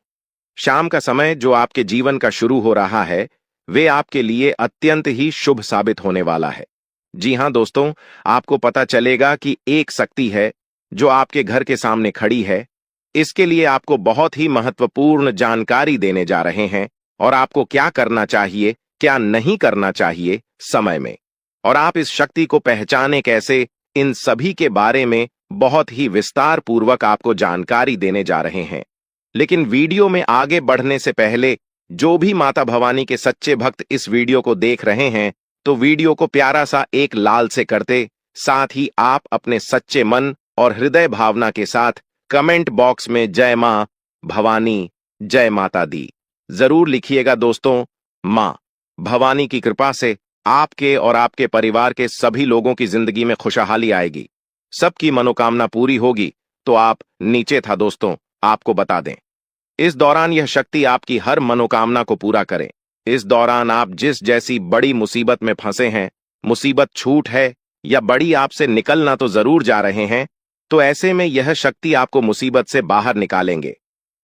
शाम का समय जो आपके जीवन का शुरू हो रहा है, वे आपके लिए अत्यंत ही शुभ साबित होने वाला है। जी हां दोस्तों, आपको पता चलेगा कि एक शक्ति है जो आपके घर के सामने खड़ी है। इसके लिए आपको बहुत ही महत्वपूर्ण जानकारी देने जा रहे हैं और आपको क्या करना चाहिए, क्या नहीं करना चाहिए समय में, और आप इस शक्ति को पहचाने कैसे, इन सभी के बारे में बहुत ही विस्तार पूर्वक आपको जानकारी देने जा रहे हैं। लेकिन वीडियो में आगे बढ़ने से पहले जो भी माता भवानी के सच्चे भक्त इस वीडियो को देख रहे हैं, तो वीडियो को प्यारा सा एक लाल से करते, साथ ही आप अपने सच्चे मन और हृदय भावना के साथ कमेंट बॉक्स में जय मां भवानी, जय माता दी जरूर लिखिएगा दोस्तों। मां भवानी की कृपा से आपके और आपके परिवार के सभी लोगों की जिंदगी में खुशहाली आएगी, सबकी मनोकामना पूरी होगी। तो आप नीचे था दोस्तों, आपको बता दें, इस दौरान यह शक्ति आपकी हर मनोकामना को पूरा करे। इस दौरान आप जिस जैसी बड़ी मुसीबत में फंसे हैं, मुसीबत छूट है या बड़ी आपसे निकलना तो जरूर जा रहे हैं, तो ऐसे में यह शक्ति आपको मुसीबत से बाहर निकालेंगे।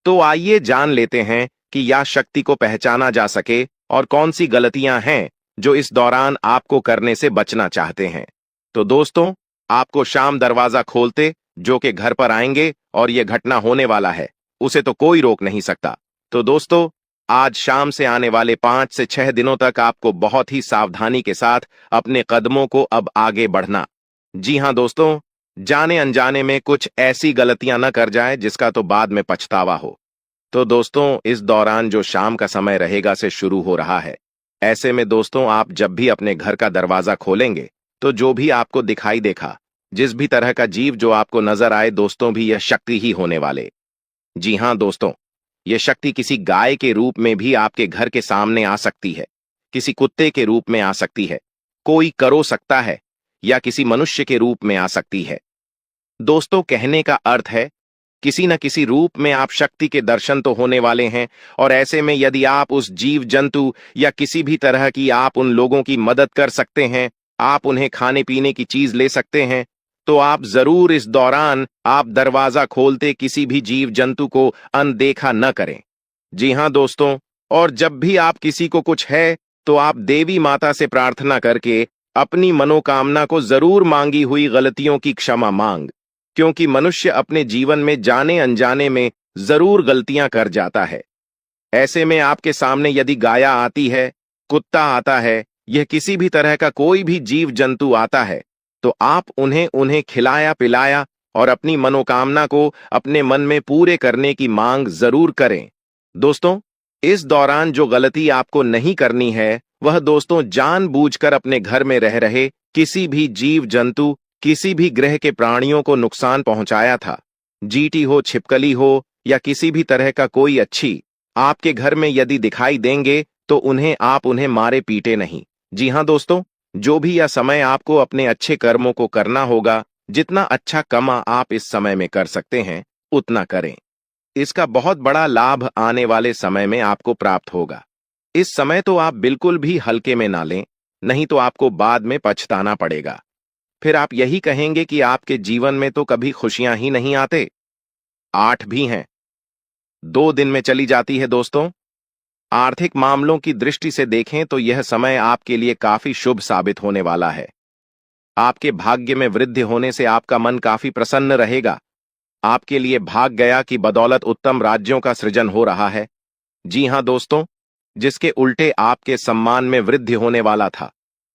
तो आइए जान लेते हैं कि यह शक्ति को पहचाना जा सके और कौन सी गलतियां हैं जो इस दौरान आपको करने से बचना चाहते हैं। तो दोस्तों, आपको शाम दरवाजा खोलते जो कि घर पर आएंगे और यह घटना होने वाला है, उसे तो कोई रोक नहीं सकता। तो दोस्तों, आज शाम से आने वाले 5 से 6 दिनों तक आपको बहुत ही सावधानी के साथ अपने कदमों को अब आगे बढ़ना। जी हां दोस्तों, जाने अनजाने में कुछ ऐसी गलतियां न कर जाए जिसका तो बाद में पछतावा हो। तो दोस्तों, इस दौरान जो शाम का समय रहेगा से शुरू हो रहा है। ऐसे में दोस्तों, आप जब भी अपने घर का दरवाजा खोलेंगे, तो जो भी आपको दिखाई देखा, जिस भी तरह का जीव जो आपको नजर आए दोस्तों, भी यह शक्ति ही होने वाले। जी हां दोस्तों, यह शक्ति किसी गाय के रूप में भी आपके घर के सामने आ सकती है, किसी कुत्ते के रूप में आ सकती है, कोई करो सकता है, या किसी मनुष्य के रूप में आ सकती है। दोस्तों, कहने का अर्थ है किसी न किसी रूप में आप शक्ति के दर्शन तो होने वाले हैं, और ऐसे में यदि आप उस जीव जंतु या किसी भी तरह की आप उन लोगों की मदद कर सकते हैं, आप उन्हें खाने पीने की चीज ले सकते हैं, तो आप जरूर इस दौरान आप दरवाजा खोलते किसी भी जीव जंतु को अनदेखा न करें। जी हां दोस्तों, और जब भी आप किसी को कुछ है, तो आप देवी माता से प्रार्थना करके अपनी मनोकामना को जरूर मांगी हुई गलतियों की क्षमा मांग, क्योंकि मनुष्य अपने जीवन में जाने अनजाने में जरूर गलतियां कर जाता है। ऐसे में आपके सामने यदि गाया आती है, कुत्ता आता है, यह किसी भी तरह का कोई भी जीव जंतु आता है, तो आप उन्हें खिलाया पिलाया और अपनी मनोकामना को अपने मन में पूरे करने की मांग जरूर करें। दोस्तों, इस दौरान जो गलती आपको नहीं करनी है, वह दोस्तों जानबूझकर अपने घर में रह रहे किसी भी जीव जंतु, किसी भी ग्रह के प्राणियों को नुकसान पहुंचाया था। जीटी हो, छिपकली हो, या किसी भी तरह का कोई अच्छी आपके घर में यदि दिखाई देंगे, तो आप उन्हें मारे पीटे नहीं। जी हां दोस्तों, जो भी यह समय आपको अपने अच्छे कर्मों को करना होगा, जितना अच्छा कमा आप इस समय में कर सकते हैं, उतना करें। इसका बहुत बड़ा लाभ आने वाले समय में आपको प्राप्त होगा। इस समय तो आप बिल्कुल भी हल्के में ना लें, नहीं तो आपको बाद में पछताना पड़ेगा। फिर आप यही कहेंगे कि आपके जीवन में तो कभी खुशियां ही नहीं आते। 8 भी हैं, 2 दिन में चली जाती है दोस्तों। आर्थिक मामलों की दृष्टि से देखें तो यह समय आपके लिए काफी शुभ साबित होने वाला है। आपके भाग्य में वृद्धि होने से आपका मन काफी प्रसन्न रहेगा। आपके लिए भाग गया की बदौलत उत्तम राज्यों का सृजन हो रहा है। जी हां दोस्तों, जिसके उल्टे आपके सम्मान में वृद्धि होने वाला था।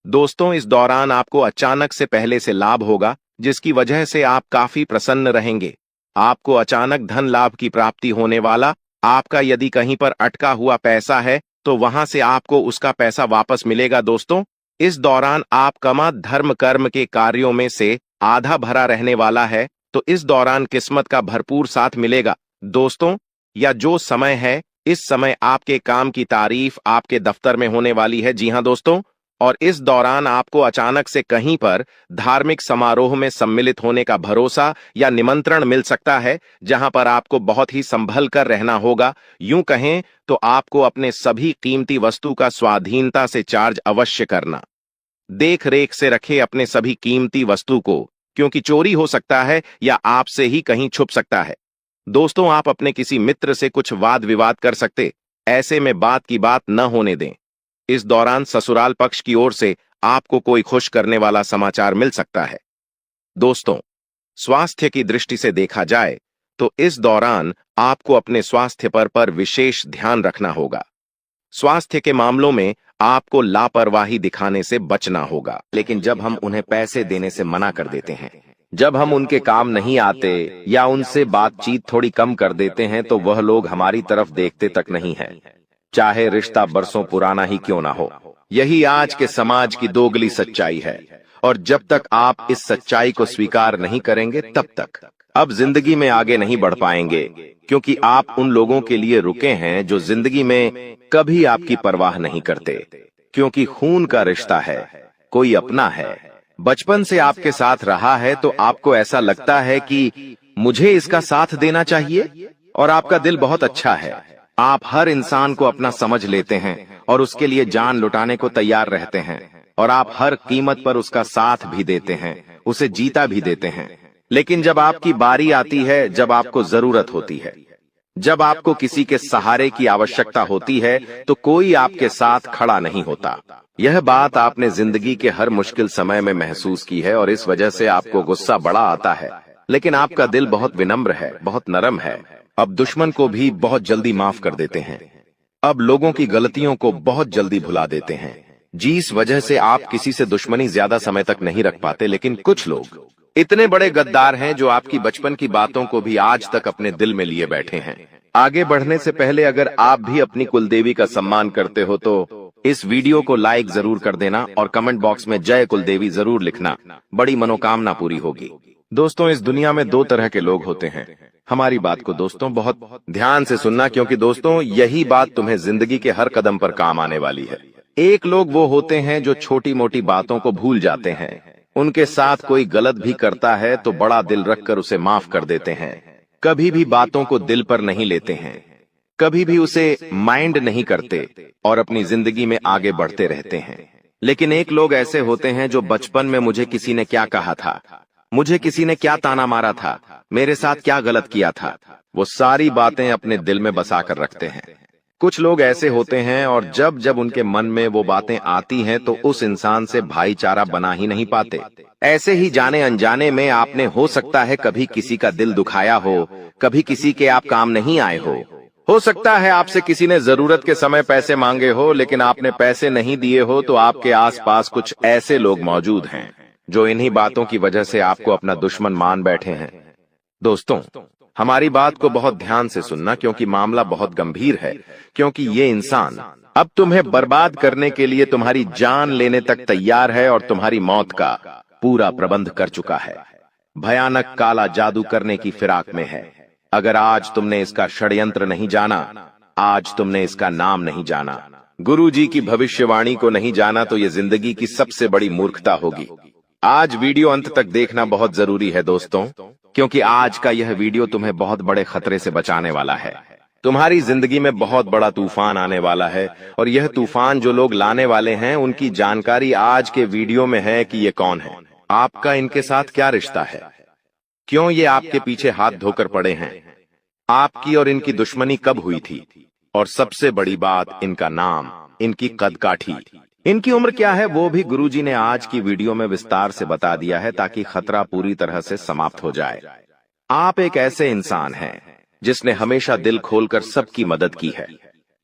दोस्तों, इस दौरान आपको अचानक से पहले से लाभ होगा, जिसकी वजह से आप काफी प्रसन्न रहेंगे। आपको अचानक धन लाभ की प्राप्ति होने वाला। आपका यदि कहीं पर अटका हुआ पैसा है तो वहां से आपको उसका पैसा वापस मिलेगा। दोस्तों, इस दौरान आप कमा धर्म कर्म के कार्यों में से आधा भरा रहने वाला है, तो इस दौरान किस्मत का भरपूर साथ मिलेगा। दोस्तों, या जो समय है, इस समय आपके काम की तारीफ आपके दफ्तर में होने वाली है। जी हां दोस्तों, और इस दौरान आपको अचानक से कहीं पर धार्मिक समारोह में सम्मिलित होने का भरोसा या निमंत्रण मिल सकता है, जहां पर आपको बहुत ही संभल कर रहना होगा। यूं कहें तो आपको अपने सभी कीमती वस्तु का स्वाधीनता से चार्ज अवश्य करना। देख रेख से रखे अपने सभी कीमती वस्तु को, क्योंकि चोरी हो सकता है या आपसे ही कहीं छुप सकता है। दोस्तों, आप अपने किसी मित्र से कुछ वाद विवाद कर सकते, ऐसे में बात की बात न होने दें। इस दौरान ससुराल पक्ष की ओर से आपको कोई खुश करने वाला समाचार मिल सकता है। दोस्तों, स्वास्थ्य की दृष्टि से देखा जाए तो इस दौरान आपको अपने स्वास्थ्य पर विशेष ध्यान रखना होगा। स्वास्थ्य के मामलों में आपको लापरवाही दिखाने से बचना होगा। लेकिन जब हम उन्हें पैसे देने से मना कर देते हैं, जब हम उनके काम नहीं आते या उनसे बातचीत थोड़ी कम कर देते हैं, तो वह लोग हमारी तरफ देखते तक नहीं है, चाहे रिश्ता बरसों पुराना ही क्यों ना हो। यही आज के समाज की दोगली सच्चाई है, और जब तक आप इस सच्चाई को स्वीकार नहीं करेंगे, तब तक अब जिंदगी में आगे नहीं बढ़ पाएंगे, क्योंकि आप उन लोगों के लिए रुके हैं जो जिंदगी में कभी आपकी परवाह नहीं करते। क्योंकि खून का रिश्ता है, कोई अपना है, बचपन से आपके साथ रहा है, तो आपको ऐसा लगता है कि मुझे इसका साथ देना चाहिए, और आपका दिल बहुत अच्छा है। आप हर इंसान को अपना समझ लेते हैं और उसके लिए जान लुटाने को तैयार रहते हैं, और आप हर कीमत पर उसका साथ भी देते हैं, उसे जीता भी देते हैं। लेकिन जब आपकी बारी आती है, जब आपको जरूरत होती है, जब आपको किसी के सहारे की आवश्यकता होती है, तो कोई आपके साथ खड़ा नहीं होता। यह बात आपने जिंदगी के हर मुश्किल समय में महसूस की है, और इस वजह से आपको गुस्सा बड़ा आता है। लेकिन आपका दिल बहुत विनम्र है, बहुत नरम है। अब दुश्मन को भी बहुत जल्दी माफ कर देते हैं। अब लोगों की गलतियों को बहुत जल्दी भुला देते हैं। जिस वजह से आप किसी से दुश्मनी ज्यादा समय तक नहीं रख पाते। लेकिन कुछ लोग इतने बड़े गद्दार हैं जो आपकी बचपन की बातों को भी आज तक अपने दिल में लिए बैठे हैं। आगे बढ़ने से पहले अगर आप भी अपनी कुलदेवी का सम्मान करते हो तो इस वीडियो को लाइक जरूर कर देना, और कमेंट बॉक्स में जय कुलदेवी जरूर लिखना। बड़ी मनोकामना पूरी होगी। दोस्तों, इस दुनिया में 2 तरह के लोग होते हैं। हमारी बात को दोस्तों बहुत ध्यान से सुनना, क्योंकि दोस्तों यही बात तुम्हें जिंदगी के हर कदम पर काम आने वाली है। एक लोग वो होते हैं जो छोटी मोटी बातों को भूल जाते हैं। उनके साथ कोई गलत भी करता है तो बड़ा दिल रखकर उसे माफ कर देते हैं। कभी भी बातों को दिल पर नहीं लेते हैं, कभी भी उसे माइंड नहीं करते, और अपनी जिंदगी में आगे बढ़ते रहते हैं। लेकिन एक लोग ऐसे होते हैं जो बचपन में मुझे किसी ने क्या कहा था, मुझे किसी ने क्या ताना मारा था, मेरे साथ क्या गलत किया था, वो सारी बातें अपने दिल में बसा कर रखते हैं। कुछ लोग ऐसे होते हैं, और जब जब उनके मन में वो बातें आती हैं तो उस इंसान से भाईचारा बना ही नहीं पाते। ऐसे ही जाने अनजाने में आपने हो सकता है कभी किसी का दिल दुखाया हो, कभी किसी के आप काम नहीं आए हो सकता है आपसे किसी ने जरूरत के समय पैसे मांगे हो, लेकिन आपने पैसे नहीं दिए हो, तो आपके आसपास कुछ ऐसे लोग मौजूद हैं जो इन्हीं बातों की वजह से आपको अपना दुश्मन मान बैठे हैं। दोस्तों, हमारी बात को बहुत ध्यान से सुनना, क्योंकि मामला बहुत गंभीर है। क्योंकि ये इंसान अब तुम्हें बर्बाद करने के लिए तुम्हारी जान लेने तक तैयार है, और तुम्हारी मौत का पूरा प्रबंध कर चुका है। भयानक काला जादू करने की फिराक में है। अगर आज तुमने इसका षड्यंत्र नहीं जाना, आज तुमने इसका नाम नहीं जाना, गुरुजी की भविष्यवाणी को नहीं जाना, तो ये जिंदगी की सबसे बड़ी मूर्खता होगी। आज वीडियो अंत तक देखना बहुत जरूरी है दोस्तों, क्योंकि आज का यह वीडियो तुम्हें बहुत बड़े खतरे से बचाने वाला है। तुम्हारी जिंदगी में बहुत बड़ा तूफान आने वाला है और यह तूफान जो लोग लाने वाले हैं उनकी जानकारी आज के वीडियो में है कि ये कौन है, आपका इनके साथ क्या रिश्ता है, क्यों ये आपके पीछे हाथ धोकर पड़े हैं, आपकी और इनकी दुश्मनी कब हुई थी, और सबसे बड़ी बात इनका नाम, इनकी कदकाठी, इनकी उम्र क्या है, वो भी गुरुजी ने आज की वीडियो में विस्तार से बता दिया है ताकि खतरा पूरी तरह से समाप्त हो जाए। आप एक ऐसे इंसान हैं जिसने हमेशा दिल खोलकर सबकी मदद की है,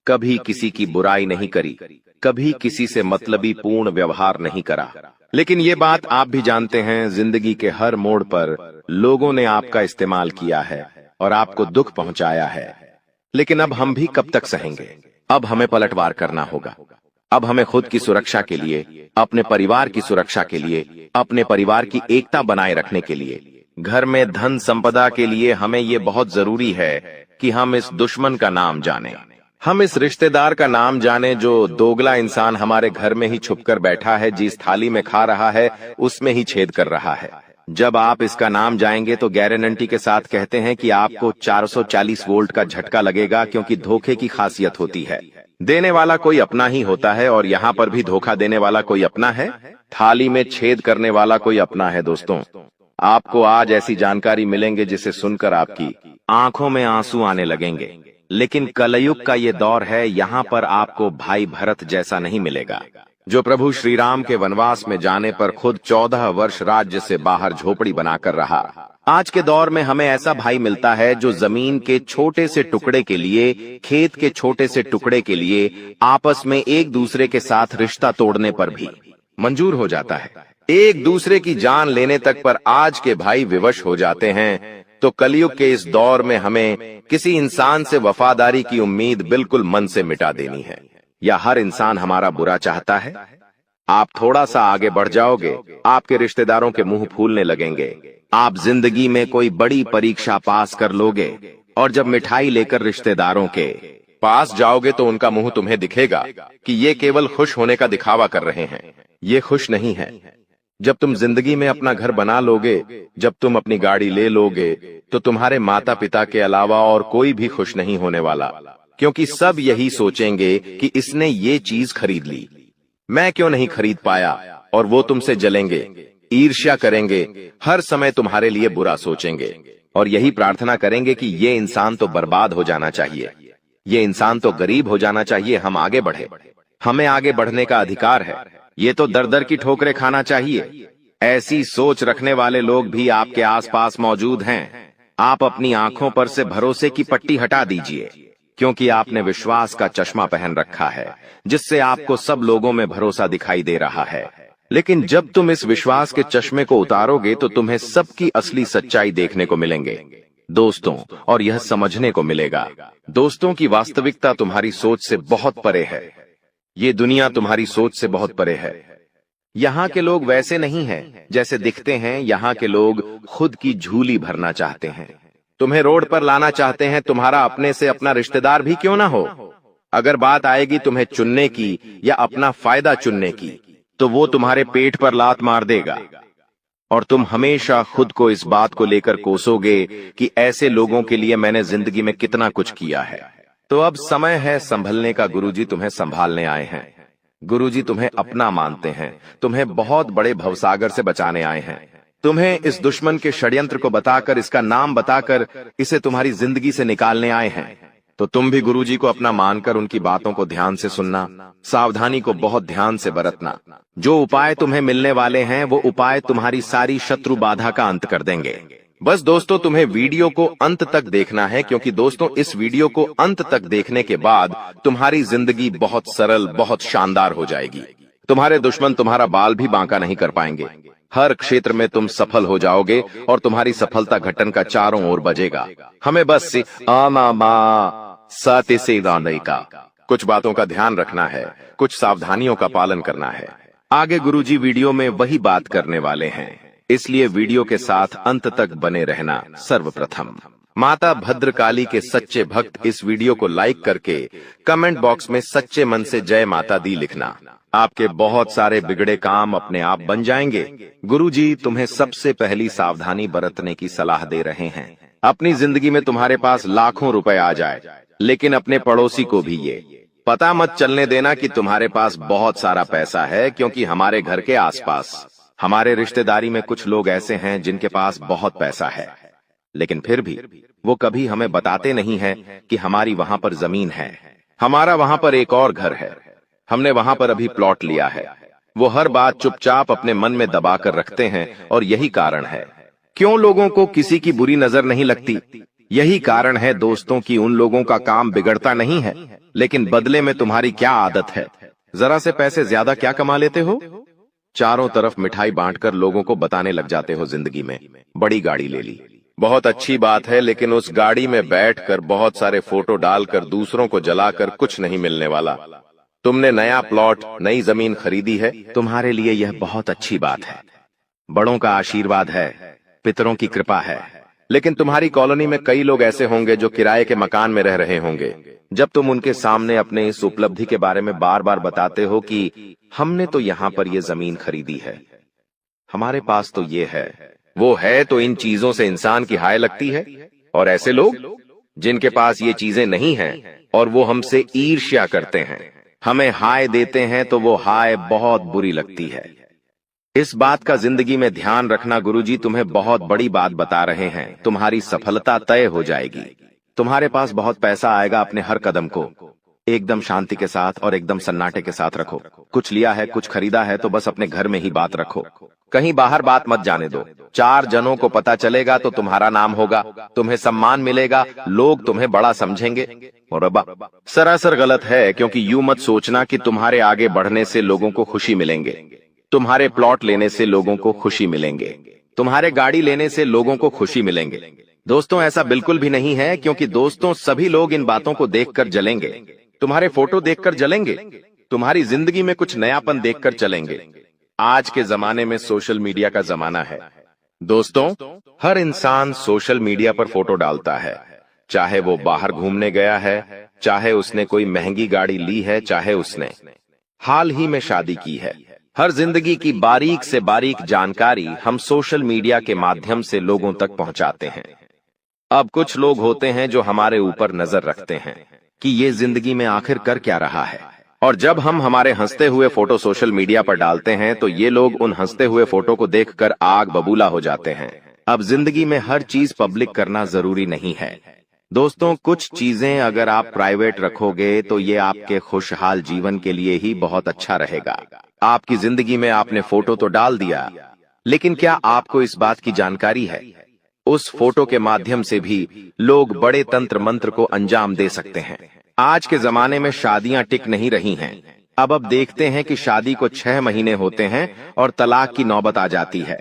कभी किसी की बुराई नहीं करी, कभी किसी से मतलबी पूर्ण व्यवहार नहीं करा। लेकिन ये बात आप भी जानते हैं, जिंदगी के हर मोड़ पर लोगों ने आपका इस्तेमाल किया है और आपको दुख पहुंचाया है। लेकिन अब हम भी कब तक सहेंगे? अब हमें पलटवार करना होगा। अब हमें खुद की सुरक्षा के लिए, अपने परिवार की सुरक्षा के लिए, अपने परिवार की एकता बनाए रखने के लिए, घर में धन संपदा के लिए हमें ये बहुत जरूरी है कि हम इस दुश्मन का नाम जाने, हम इस रिश्तेदार का नाम जाने जो दोगला इंसान हमारे घर में ही छुपकर बैठा है, जिस थाली में खा रहा है उसमें ही छेद कर रहा है। जब आप इसका नाम जाएंगे तो गारंटी के साथ कहते हैं कि आपको 440 वोल्ट का झटका लगेगा, क्योंकि धोखे की खासियत होती है, देने वाला कोई अपना ही होता है और यहाँ पर भी धोखा देने वाला कोई अपना है, थाली में छेद करने वाला कोई अपना है। दोस्तों, आपको आज ऐसी जानकारी मिलेंगे जिसे सुनकर आपकी आंखों में आंसू आने लगेंगे। लेकिन कलयुग का ये दौर है, यहाँ पर आपको भाई भरत जैसा नहीं मिलेगा, जो प्रभु श्री राम के वनवास में जाने पर खुद 14 वर्ष राज्य से बाहर झोपड़ी बनाकर रहा। आज के दौर में हमें ऐसा भाई मिलता है जो जमीन के छोटे से टुकड़े के लिए, खेत के छोटे से टुकड़े के लिए आपस में एक दूसरे के साथ रिश्ता तोड़ने पर भी मंजूर हो जाता है, एक दूसरे की जान लेने तक पर आज के भाई विवश हो जाते हैं। तो कलयुग के इस दौर में हमें किसी इंसान से वफादारी की उम्मीद बिल्कुल मन से मिटा देनी है, या हर इंसान हमारा बुरा चाहता है। आप थोड़ा सा आगे बढ़ जाओगे, आपके रिश्तेदारों के मुंह फूलने लगेंगे, आप जिंदगी में कोई बड़ी परीक्षा पास कर लोगे और जब मिठाई लेकर रिश्तेदारों के पास जाओगे तो उनका मुंह तुम्हें दिखेगा कि ये केवल खुश होने का दिखावा कर रहे हैं, ये खुश नहीं है। जब तुम जिंदगी में अपना घर बना लोगे, जब तुम अपनी गाड़ी ले लोगे, तो तुम्हारे माता पिता के अलावा और कोई भी खुश नहीं होने वाला, क्योंकि सब यही सोचेंगे कि इसने ये चीज खरीद ली, मैं क्यों नहीं खरीद पाया, और वो तुमसे जलेंगे, ईर्ष्या करेंगे, हर समय तुम्हारे लिए बुरा सोचेंगे और यही प्रार्थना करेंगे कि ये इंसान तो बर्बाद हो जाना चाहिए, ये इंसान तो गरीब हो जाना चाहिए, हम आगे बढ़े, हमें आगे बढ़ने का अधिकार है, ये तो दर दर की ठोकरें खाना चाहिए। ऐसी सोच रखने वाले लोग भी आपके आसपास मौजूद हैं। आप अपनी आंखों पर से भरोसे की पट्टी हटा दीजिए, क्योंकि आपने विश्वास का चश्मा पहन रखा है, जिससे आपको सब लोगों में भरोसा दिखाई दे रहा है। लेकिन जब तुम इस विश्वास के चश्मे को उतारोगे तो तुम्हें सबकी असली सच्चाई देखने को मिलेंगे दोस्तों, और यह समझने को मिलेगा दोस्तों की वास्तविकता तुम्हारी सोच से बहुत परे है, ये दुनिया तुम्हारी सोच से बहुत परे है। यहाँ के लोग वैसे नहीं हैं जैसे दिखते हैं, यहाँ के लोग खुद की झूली भरना चाहते हैं, तुम्हें रोड पर लाना चाहते हैं, तुम्हारा अपने से अपना रिश्तेदार भी क्यों ना हो। अगर बात आएगी तुम्हें चुनने की या अपना फायदा चुनने की, तो वो तुम्हारे पेट पर लात मार देगा और तुम हमेशा खुद को इस बात को लेकर कोसोगे कि ऐसे लोगों के लिए मैंने जिंदगी में कितना कुछ किया है। तो अब समय है संभलने का, गुरुजी तुम्हें संभालने आए हैं, गुरुजी तुम्हें अपना मानते हैं, तुम्हें बहुत बड़े भवसागर से बचाने आए हैं, तुम्हें इस दुश्मन के षड्यंत्र को बताकर, इसका नाम बताकर इसे तुम्हारी जिंदगी से निकालने आए हैं। तो तुम भी गुरुजी को अपना मानकर उनकी बातों को ध्यान से सुनना, सावधानी को बहुत ध्यान से बरतना। जो उपाय तुम्हें मिलने वाले हैं वो उपाय तुम्हारी सारी शत्रु बाधा का अंत कर देंगे। बस दोस्तों, तुम्हें वीडियो को अंत तक देखना है, क्योंकि दोस्तों इस वीडियो को अंत तक देखने के बाद तुम्हारी जिंदगी बहुत सरल, बहुत शानदार हो जाएगी। तुम्हारे दुश्मन तुम्हारा बाल भी बांका नहीं कर पाएंगे, हर क्षेत्र में तुम सफल हो जाओगे और तुम्हारी सफलता घटन का चारों ओर बजेगा। हमें बस सत्य से का कुछ बातों का ध्यान रखना है, कुछ सावधानियों का पालन करना है। आगे गुरुजी वीडियो में वही बात करने वाले हैं, इसलिए वीडियो के साथ अंत तक बने रहना। सर्वप्रथम माता भद्रकाली के सच्चे भक्त इस वीडियो को लाइक करके कमेंट बॉक्स में सच्चे मन से जय माता दी लिखना। आपके बहुत सारे बिगड़े काम अपने आप बन जाएंगे। गुरुजी तुम्हें सबसे पहली सावधानी बरतने की सलाह दे रहे हैं। अपनी जिंदगी में तुम्हारे पास लाखों रुपए आ जाए, लेकिन अपने पड़ोसी को भी ये पता मत चलने देना कि तुम्हारे पास बहुत सारा पैसा है, क्योंकि हमारे घर के आसपास हमारे रिश्तेदारी में कुछ लोग ऐसे हैं जिनके पास बहुत पैसा है, लेकिन फिर भी वो कभी हमें बताते नहीं हैं कि हमारी वहां पर जमीन है, हमारा वहां पर एक और घर है, हमने वहां पर अभी प्लॉट लिया है। वो हर बात चुपचाप अपने मन में दबा कर रखते हैं, और यही कारण है क्यों लोगों को किसी की बुरी नजर नहीं लगती। यही कारण है दोस्तों कि उन लोगों का काम बिगड़ता नहीं है, लेकिन बदले में तुम्हारी क्या आदत है, जरा से पैसे ज्यादा क्या कमा लेते हो, चारों तरफ मिठाई बांटकर लोगों को बताने लग जाते हो जिंदगी में बड़ी गाड़ी ले ली। बहुत अच्छी बात है, लेकिन उस गाड़ी में बैठकर बहुत सारे फोटो डालकर दूसरों को जलाकर कुछ नहीं मिलने वाला। तुमने नया प्लॉट, नई जमीन खरीदी है, तुम्हारे लिए यह बहुत अच्छी बात है, बड़ों का आशीर्वाद है, पितरों की कृपा है। लेकिन तुम्हारी कॉलोनी में कई लोग ऐसे होंगे जो किराए के मकान में रह रहे होंगे। जब तुम उनके सामने अपने इस उपलब्धि के बारे में बार बार बताते हो कि हमने तो यहाँ पर ये जमीन खरीदी है, हमारे पास तो ये है, वो है, तो इन चीजों से इंसान की हाय लगती है। और ऐसे लोग जिनके पास ये चीजें नहीं हैं और वो हमसे ईर्ष्या करते हैं, हमें हाय देते हैं, तो वो हाय बहुत बुरी लगती है। इस बात का जिंदगी में ध्यान रखना, गुरुजी तुम्हें बहुत बड़ी बात बता रहे हैं, तुम्हारी सफलता तय हो जाएगी। तुम्हारे पास बहुत पैसा आएगा, अपने हर कदम को एकदम शांति के साथ और एकदम सन्नाटे के साथ रखो। कुछ लिया है, कुछ खरीदा है, तो बस अपने घर में ही बात रखो, कहीं बाहर बात मत जाने दो। 4 जनों को पता चलेगा तो तुम्हारा नाम होगा, तुम्हें सम्मान मिलेगा, लोग तुम्हें बड़ा समझेंगे। और अब्बा सरासर गलत है, क्योंकि यूं मत सोचना कि तुम्हारे आगे बढ़ने से लोगों को खुशी मिलेंगे, तुम्हारे प्लॉट लेने से लोगों को खुशी मिलेंगे, तुम्हारे गाड़ी लेने से लोगों को खुशी मिलेंगे। दोस्तों ऐसा बिल्कुल भी नहीं है, क्योंकि दोस्तों सभी लोग इन बातों को देखकर जलेंगे, तुम्हारे फोटो देखकर जलेंगे, तुम्हारी जिंदगी में कुछ नयापन देखकर चलेंगे। आज के जमाने में सोशल मीडिया का जमाना है दोस्तों, हर इंसान सोशल मीडिया पर फोटो डालता है, चाहे वो बाहर घूमने गया है, चाहे उसने कोई महंगी गाड़ी ली है, चाहे उसने हाल ही में शादी की है। हर जिंदगी की बारीक से बारीक जानकारी हम सोशल मीडिया के माध्यम से लोगों तक पहुंचाते हैं। अब कुछ लोग होते हैं जो हमारे ऊपर नजर रखते हैं कि ये जिंदगी में आखिर कर क्या रहा है, और जब हम हमारे हंसते हुए फोटो सोशल मीडिया पर डालते हैं तो ये लोग उन हंसते हुए फोटो को देखकर आग बबूला हो जाते हैं। अब जिंदगी में हर चीज पब्लिक करना जरूरी नहीं है दोस्तों, कुछ चीजें अगर आप प्राइवेट रखोगे तो ये आपके खुशहाल जीवन के लिए ही बहुत अच्छा रहेगा। आपकी जिंदगी में आपने फोटो तो डाल दिया, लेकिन क्या आपको इस बात की जानकारी है उस फोटो के माध्यम से भी लोग बड़े तंत्र मंत्र को अंजाम दे सकते हैं। आज के जमाने में शादियां टिक नहीं रही हैं। अब देखते हैं कि शादी को 6 महीने होते हैं और तलाक की नौबत आ जाती है।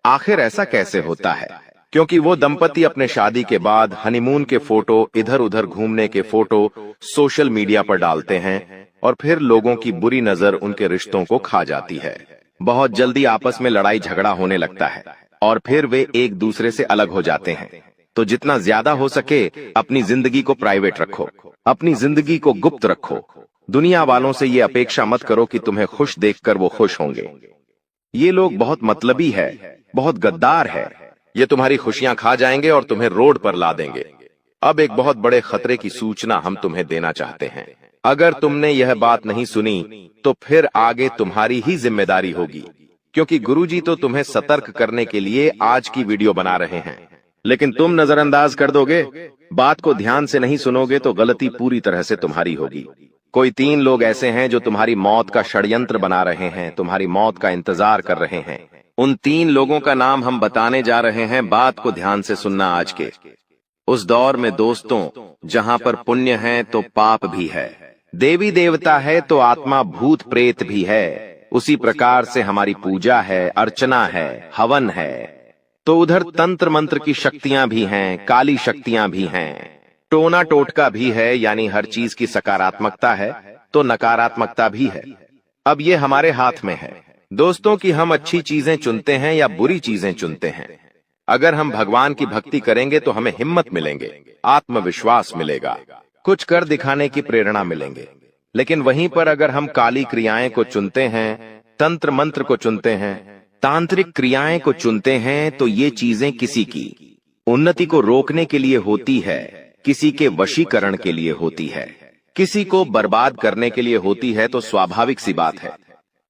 आखिर ऐसा कैसे होता है? क्योंकि वो दंपति अपने शादी के बाद हनीमून के फोटो, इधर उधर घूमने के फोटो सोशल मीडिया पर डालते हैं, और फिर लोगों की बुरी नजर उनके रिश्तों को खा जाती है। बहुत जल्दी आपस में लड़ाई झगड़ा होने लगता है और फिर वे एक दूसरे से अलग हो जाते हैं। तो जितना ज्यादा हो सके अपनी जिंदगी को प्राइवेट रखो, अपनी जिंदगी को गुप्त रखो। दुनिया वालों से ये अपेक्षा मत करो कि तुम्हें खुश देखकर वो खुश होंगे। ये लोग बहुत मतलबी है, बहुत गद्दार है, ये तुम्हारी खुशियां खा जाएंगे और तुम्हें रोड पर ला देंगे। अब एक बहुत बड़े खतरे की सूचना हम तुम्हें देना चाहते हैं। अगर तुमने यह बात नहीं सुनी तो फिर आगे तुम्हारी ही जिम्मेदारी होगी, क्योंकि गुरुजी तो तुम्हें सतर्क करने के लिए आज की वीडियो बना रहे हैं, लेकिन तुम नजरअंदाज कर दोगे, बात को ध्यान से नहीं सुनोगे तो गलती पूरी तरह से तुम्हारी होगी। कोई 3 लोग ऐसे हैं जो तुम्हारी मौत का षड्यंत्र बना रहे हैं, तुम्हारी मौत का इंतजार कर रहे हैं। उन 3 लोगों का नाम हम बताने जा रहे हैं, बात को ध्यान से सुनना। आज के उस दौर में दोस्तों, जहां पर पुण्य है तो पाप भी है, देवी देवता है तो आत्मा भूत प्रेत भी है, उसी प्रकार से हमारी पूजा है, अर्चना है, हवन है, तो उधर तंत्र मंत्र की शक्तियां भी हैं, काली शक्तियां भी हैं, टोना टोटका भी है, यानी हर चीज की सकारात्मकता है तो नकारात्मकता भी है। अब ये हमारे हाथ में है दोस्तों कि हम अच्छी चीजें चुनते हैं या बुरी चीजें चुनते हैं। अगर हम भगवान की भक्ति करेंगे तो हमें हिम्मत मिलेंगे, आत्मविश्वास मिलेगा, कुछ कर दिखाने की प्रेरणा मिलेंगे। लेकिन वहीं पर अगर हम काली क्रियाएं को चुनते हैं, तंत्र मंत्र को चुनते हैं, तांत्रिक क्रियाएं को चुनते हैं, तो ये चीजें किसी की उन्नति को रोकने के लिए होती है, किसी के वशीकरण के लिए होती है, किसी को बर्बाद करने के लिए होती है, तो स्वाभाविक सी बात है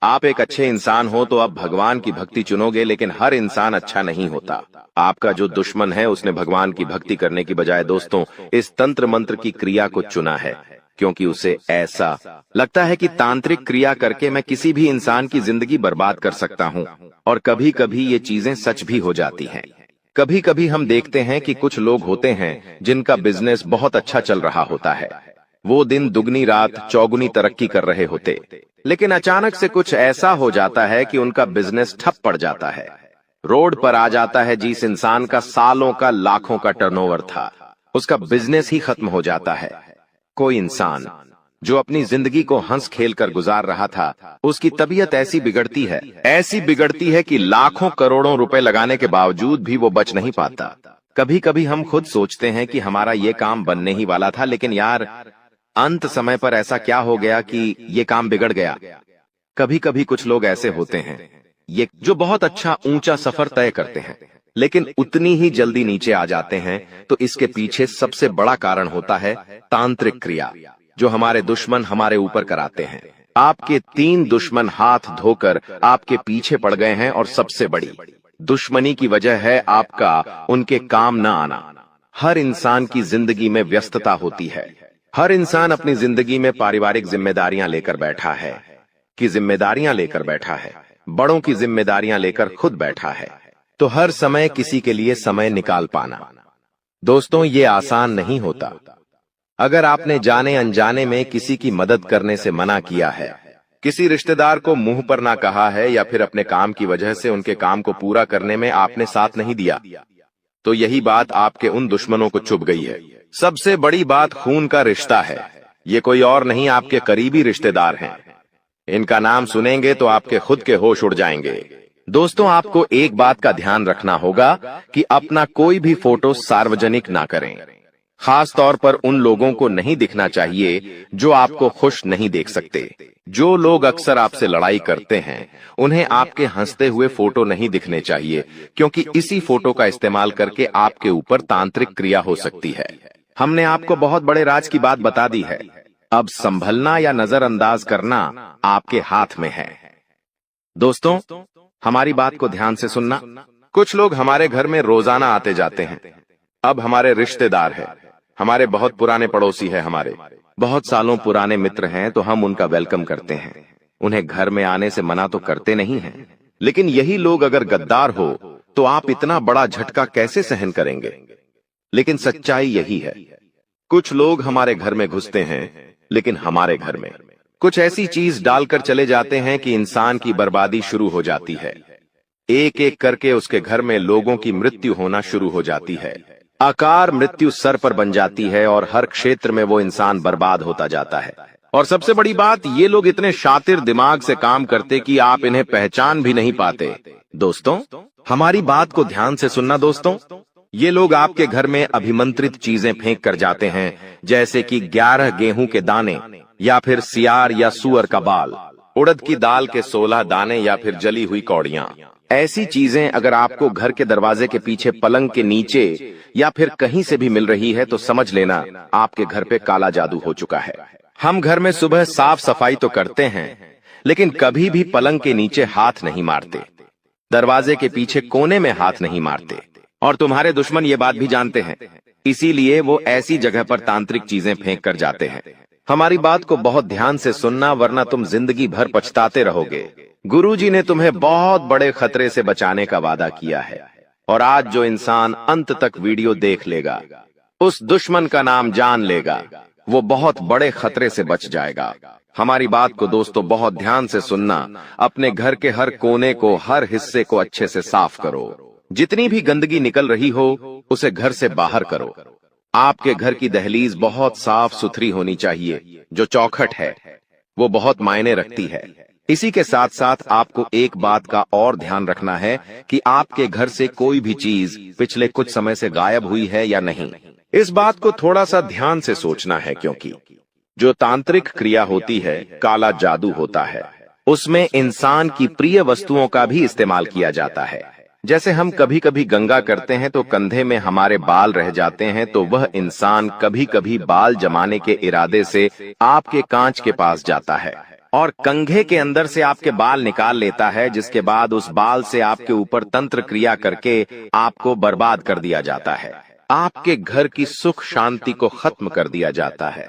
आप एक अच्छे इंसान हो तो आप भगवान की भक्ति चुनोगे, लेकिन हर इंसान अच्छा नहीं होता। आपका जो दुश्मन है उसने भगवान की भक्ति करने की बजाय दोस्तों इस तंत्र मंत्र की क्रिया को चुना है, क्योंकि उसे ऐसा लगता है कि तांत्रिक क्रिया करके मैं किसी भी इंसान की जिंदगी बर्बाद कर सकता हूं। और कभी कभी ये चीजें सच भी हो जाती हैं। कभी कभी हम देखते हैं कि कुछ लोग होते हैं जिनका बिजनेस बहुत अच्छा चल रहा होता है, वो दिन दुगनी रात चौगुनी तरक्की कर रहे होते, लेकिन अचानक से कुछ ऐसा हो जाता है कि उनका बिजनेस ठप पड़ जाता है। रोड पर आ जाता है जिस इंसान का सालों का लाखों का टर्नओवर था, उसका बिजनेस ही खत्म हो जाता है। कोई इंसान जो अपनी जिंदगी को हंस खेल कर गुजार रहा था, उसकी तबीयत ऐसी बिगड़ती है कि लाखों करोड़ों रुपए लगाने के बावजूद भी वो बच नहीं पाता। कभी कभी हम खुद सोचते हैं कि हमारा ये काम बनने ही वाला था, लेकिन यार अंत समय पर ऐसा क्या हो गया कि ये काम बिगड़ गया। कभी कभी कुछ लोग ऐसे होते हैं ये जो बहुत अच्छा ऊंचा सफर तय करते हैं, लेकिन उतनी ही जल्दी नीचे आ जाते हैं। तो इसके पीछे सबसे बड़ा कारण होता है तांत्रिक क्रिया, जो हमारे दुश्मन हमारे ऊपर कराते हैं। आपके 3 दुश्मन हाथ धोकर आपके पीछे पड़ गए हैं, और सबसे बड़ी दुश्मनी की वजह है आपका उनके काम न आना। हर इंसान की जिंदगी में व्यस्तता होती है, हर इंसान अपनी जिंदगी में पारिवारिक जिम्मेदारियां लेकर बैठा है, बड़ों की जिम्मेदारियां लेकर खुद बैठा है, तो हर समय किसी के लिए समय निकाल पाना दोस्तों ये आसान नहीं होता। अगर आपने जाने अनजाने में किसी की मदद करने से मना किया है, किसी रिश्तेदार को मुंह पर ना कहा है, या फिर अपने काम की वजह से उनके काम को पूरा करने में आपने साथ नहीं दिया, तो यही बात आपके उन दुश्मनों को चुभ गई है। सबसे बड़ी बात खून का रिश्ता है। ये कोई और नहीं, आपके करीबी रिश्तेदार हैं। इनका नाम सुनेंगे तो आपके खुद के होश उड़ जाएंगे। दोस्तों आपको एक बात का ध्यान रखना होगा कि अपना कोई भी फोटो सार्वजनिक ना करें। खास तौर पर उन लोगों को नहीं दिखना चाहिए जो आपको खुश नहीं देख सकते। जो लोग अक्सर आपसे लड़ाई करते हैं, उन्हें आपके हंसते हुए फोटो नहीं दिखने चाहिए, क्योंकि इसी फोटो का इस्तेमाल करके आपके ऊपर तांत्रिक क्रिया हो सकती है। हमने आपको बहुत बड़े राज की बात बता दी है, अब संभलना या नजरअंदाज करना आपके हाथ में है। दोस्तों हमारी बात को ध्यान से सुनना। कुछ लोग हमारे घर में रोजाना आते जाते हैं। अब हमारे रिश्तेदार हैं, हमारे बहुत पुराने पड़ोसी हैं, हमारे बहुत सालों पुराने मित्र हैं, तो हम उनका वेलकम करते हैं। उन्हें घर में आने से मना तो करते नहीं हैं, लेकिन यही लोग अगर गद्दार हो तो आप इतना बड़ा झटका कैसे सहन करेंगे। लेकिन सच्चाई यही है, कुछ लोग हमारे घर में घुसते हैं, लेकिन हमारे घर में कुछ ऐसी चीज डालकर चले जाते हैं कि इंसान की बर्बादी शुरू हो जाती है। एक एक करके उसके घर में लोगों की मृत्यु होना शुरू हो जाती है। आकार मृत्यु सर पर बन जाती है, और हर क्षेत्र में वो इंसान बर्बाद होता जाता है। और सबसे बड़ी बात, ये लोग इतने शातिर दिमाग से काम करते कि आप इन्हें पहचान भी नहीं पाते। दोस्तों हमारी बात को ध्यान से सुनना। दोस्तों ये लोग आपके घर में अभिमंत्रित चीजें फेंक कर जाते हैं, जैसे कि 11 गेहूं के दाने, या फिर सियार या सुअर का बाल, उड़द की दाल के 16 दाने, या फिर जली हुई कौड़ियां। ऐसी चीजें अगर आपको घर के दरवाजे के पीछे, पलंग के नीचे, या फिर कहीं से भी मिल रही है, तो समझ लेना आपके घर पे काला जादू हो चुका है। हम घर में सुबह साफ सफाई तो करते हैं, लेकिन कभी भी पलंग के नीचे हाथ नहीं मारते, दरवाजे के पीछे कोने में हाथ नहीं मारते। और तुम्हारे दुश्मन ये बात भी जानते हैं, इसीलिए वो ऐसी जगह पर तांत्रिक चीजें फेंक कर जाते हैं। हमारी बात को बहुत ध्यान से सुनना, वरना तुम जिंदगी भर पछताते रहोगे। गुरुजी ने तुम्हें बहुत बड़े खतरे से बचाने का वादा किया है, और आज जो इंसान अंत तक वीडियो देख लेगा, उस दुश्मन का नाम जान लेगा, वो बहुत बड़े खतरे से बच जाएगा। हमारी बात को दोस्तों बहुत ध्यान से सुनना। अपने घर के हर कोने को, हर हिस्से को अच्छे से साफ करो। जितनी भी गंदगी निकल रही हो उसे घर से बाहर करो। आपके घर की दहलीज बहुत साफ सुथरी होनी चाहिए। जो चौखट है वो बहुत मायने रखती है। इसी के साथ साथ आपको एक बात का और ध्यान रखना है कि आपके घर से कोई भी चीज पिछले कुछ समय से गायब हुई है या नहीं। इस बात को थोड़ा सा ध्यान से सोचना है, क्योंकि जो तांत्रिक क्रिया होती है, काला जादू होता है, उसमें इंसान की प्रिय वस्तुओं का भी इस्तेमाल किया जाता है। जैसे हम कभी कभी गंगा करते हैं तो कंधे में हमारे बाल रह जाते हैं, तो वह इंसान कभी कभी बाल जमाने के इरादे से आपके कांच के पास जाता है और कंघे के अंदर से आपके बाल निकाल लेता है, जिसके बाद उस बाल से आपके ऊपर तंत्र क्रिया करके आपको बर्बाद कर दिया जाता है। आपके घर की सुख शांति को खत्म कर दिया जाता है।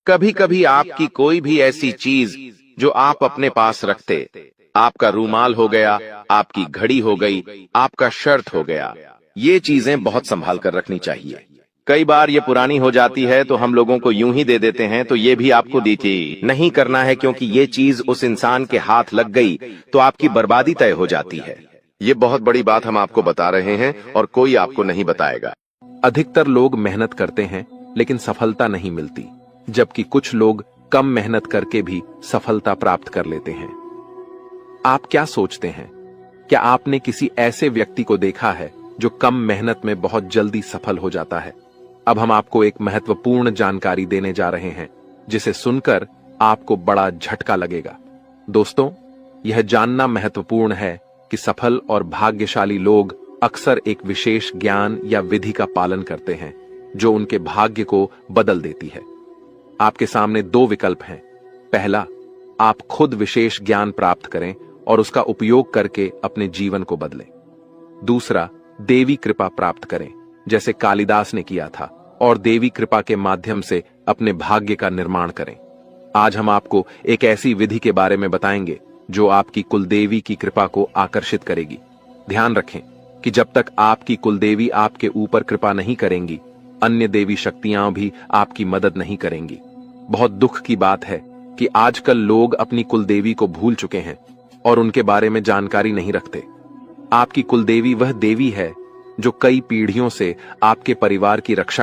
कभी कभी आपकी कोई भी ऐसी चीज जो आप अपने पास रखते, आपका रूमाल हो गया, आपकी घड़ी हो गई, आपका शर्ट हो गया, ये चीजें बहुत संभाल कर रखनी चाहिए। कई बार ये पुरानी हो जाती है तो हम लोगों को यूं ही दे देते हैं, तो ये भी आपको दीजिए नहीं करना है, क्योंकि ये चीज उस इंसान के हाथ लग गई तो आपकी बर्बादी तय हो जाती है। ये बहुत बड़ी बात हम आपको बता रहे हैं और कोई आपको नहीं बताएगा। अधिकतर लोग मेहनत करते हैं लेकिन सफलता नहीं मिलती, जबकि कुछ लोग कम मेहनत करके भी सफलता प्राप्त कर लेते हैं। आप क्या सोचते हैं? क्या आपने किसी ऐसे व्यक्ति को देखा है जो कम मेहनत में बहुत जल्दी सफल हो जाता है? अब हम आपको एक महत्वपूर्ण जानकारी देने जा रहे हैं जिसे सुनकर आपको बड़ा झटका लगेगा। दोस्तों, यह जानना महत्वपूर्ण है कि सफल और भाग्यशाली लोग अक्सर एक विशेष ज्ञान या विधि का पालन करते हैं जो उनके भाग्य को बदल देती है। आपके सामने दो विकल्प हैं। पहला, आप खुद विशेष ज्ञान प्राप्त करें और उसका उपयोग करके अपने जीवन को बदलें। दूसरा, देवी कृपा प्राप्त करें, जैसे कालिदास ने किया था, और देवी कृपा के माध्यम से अपने भाग्य का निर्माण करें। आज हम आपको एक ऐसी विधि के बारे में बताएंगे जो आपकी कुलदेवी की कृपा को आकर्षित करेगी। ध्यान रखें कि जब तक आपकी कुलदेवी आपके ऊपर कृपा नहीं करेंगी, अन्य देवी शक्तियां भी आपकी मदद नहीं करेंगी। बहुत दुख की बात है कि आजकल लोग अपनी कुलदेवी को भूल चुके हैं और उनके बारे में जानकारी नहीं रखते। आपकी कुलदेवी वह देवी है जो कई पीढ़ियों से आपके परिवार की रक्षा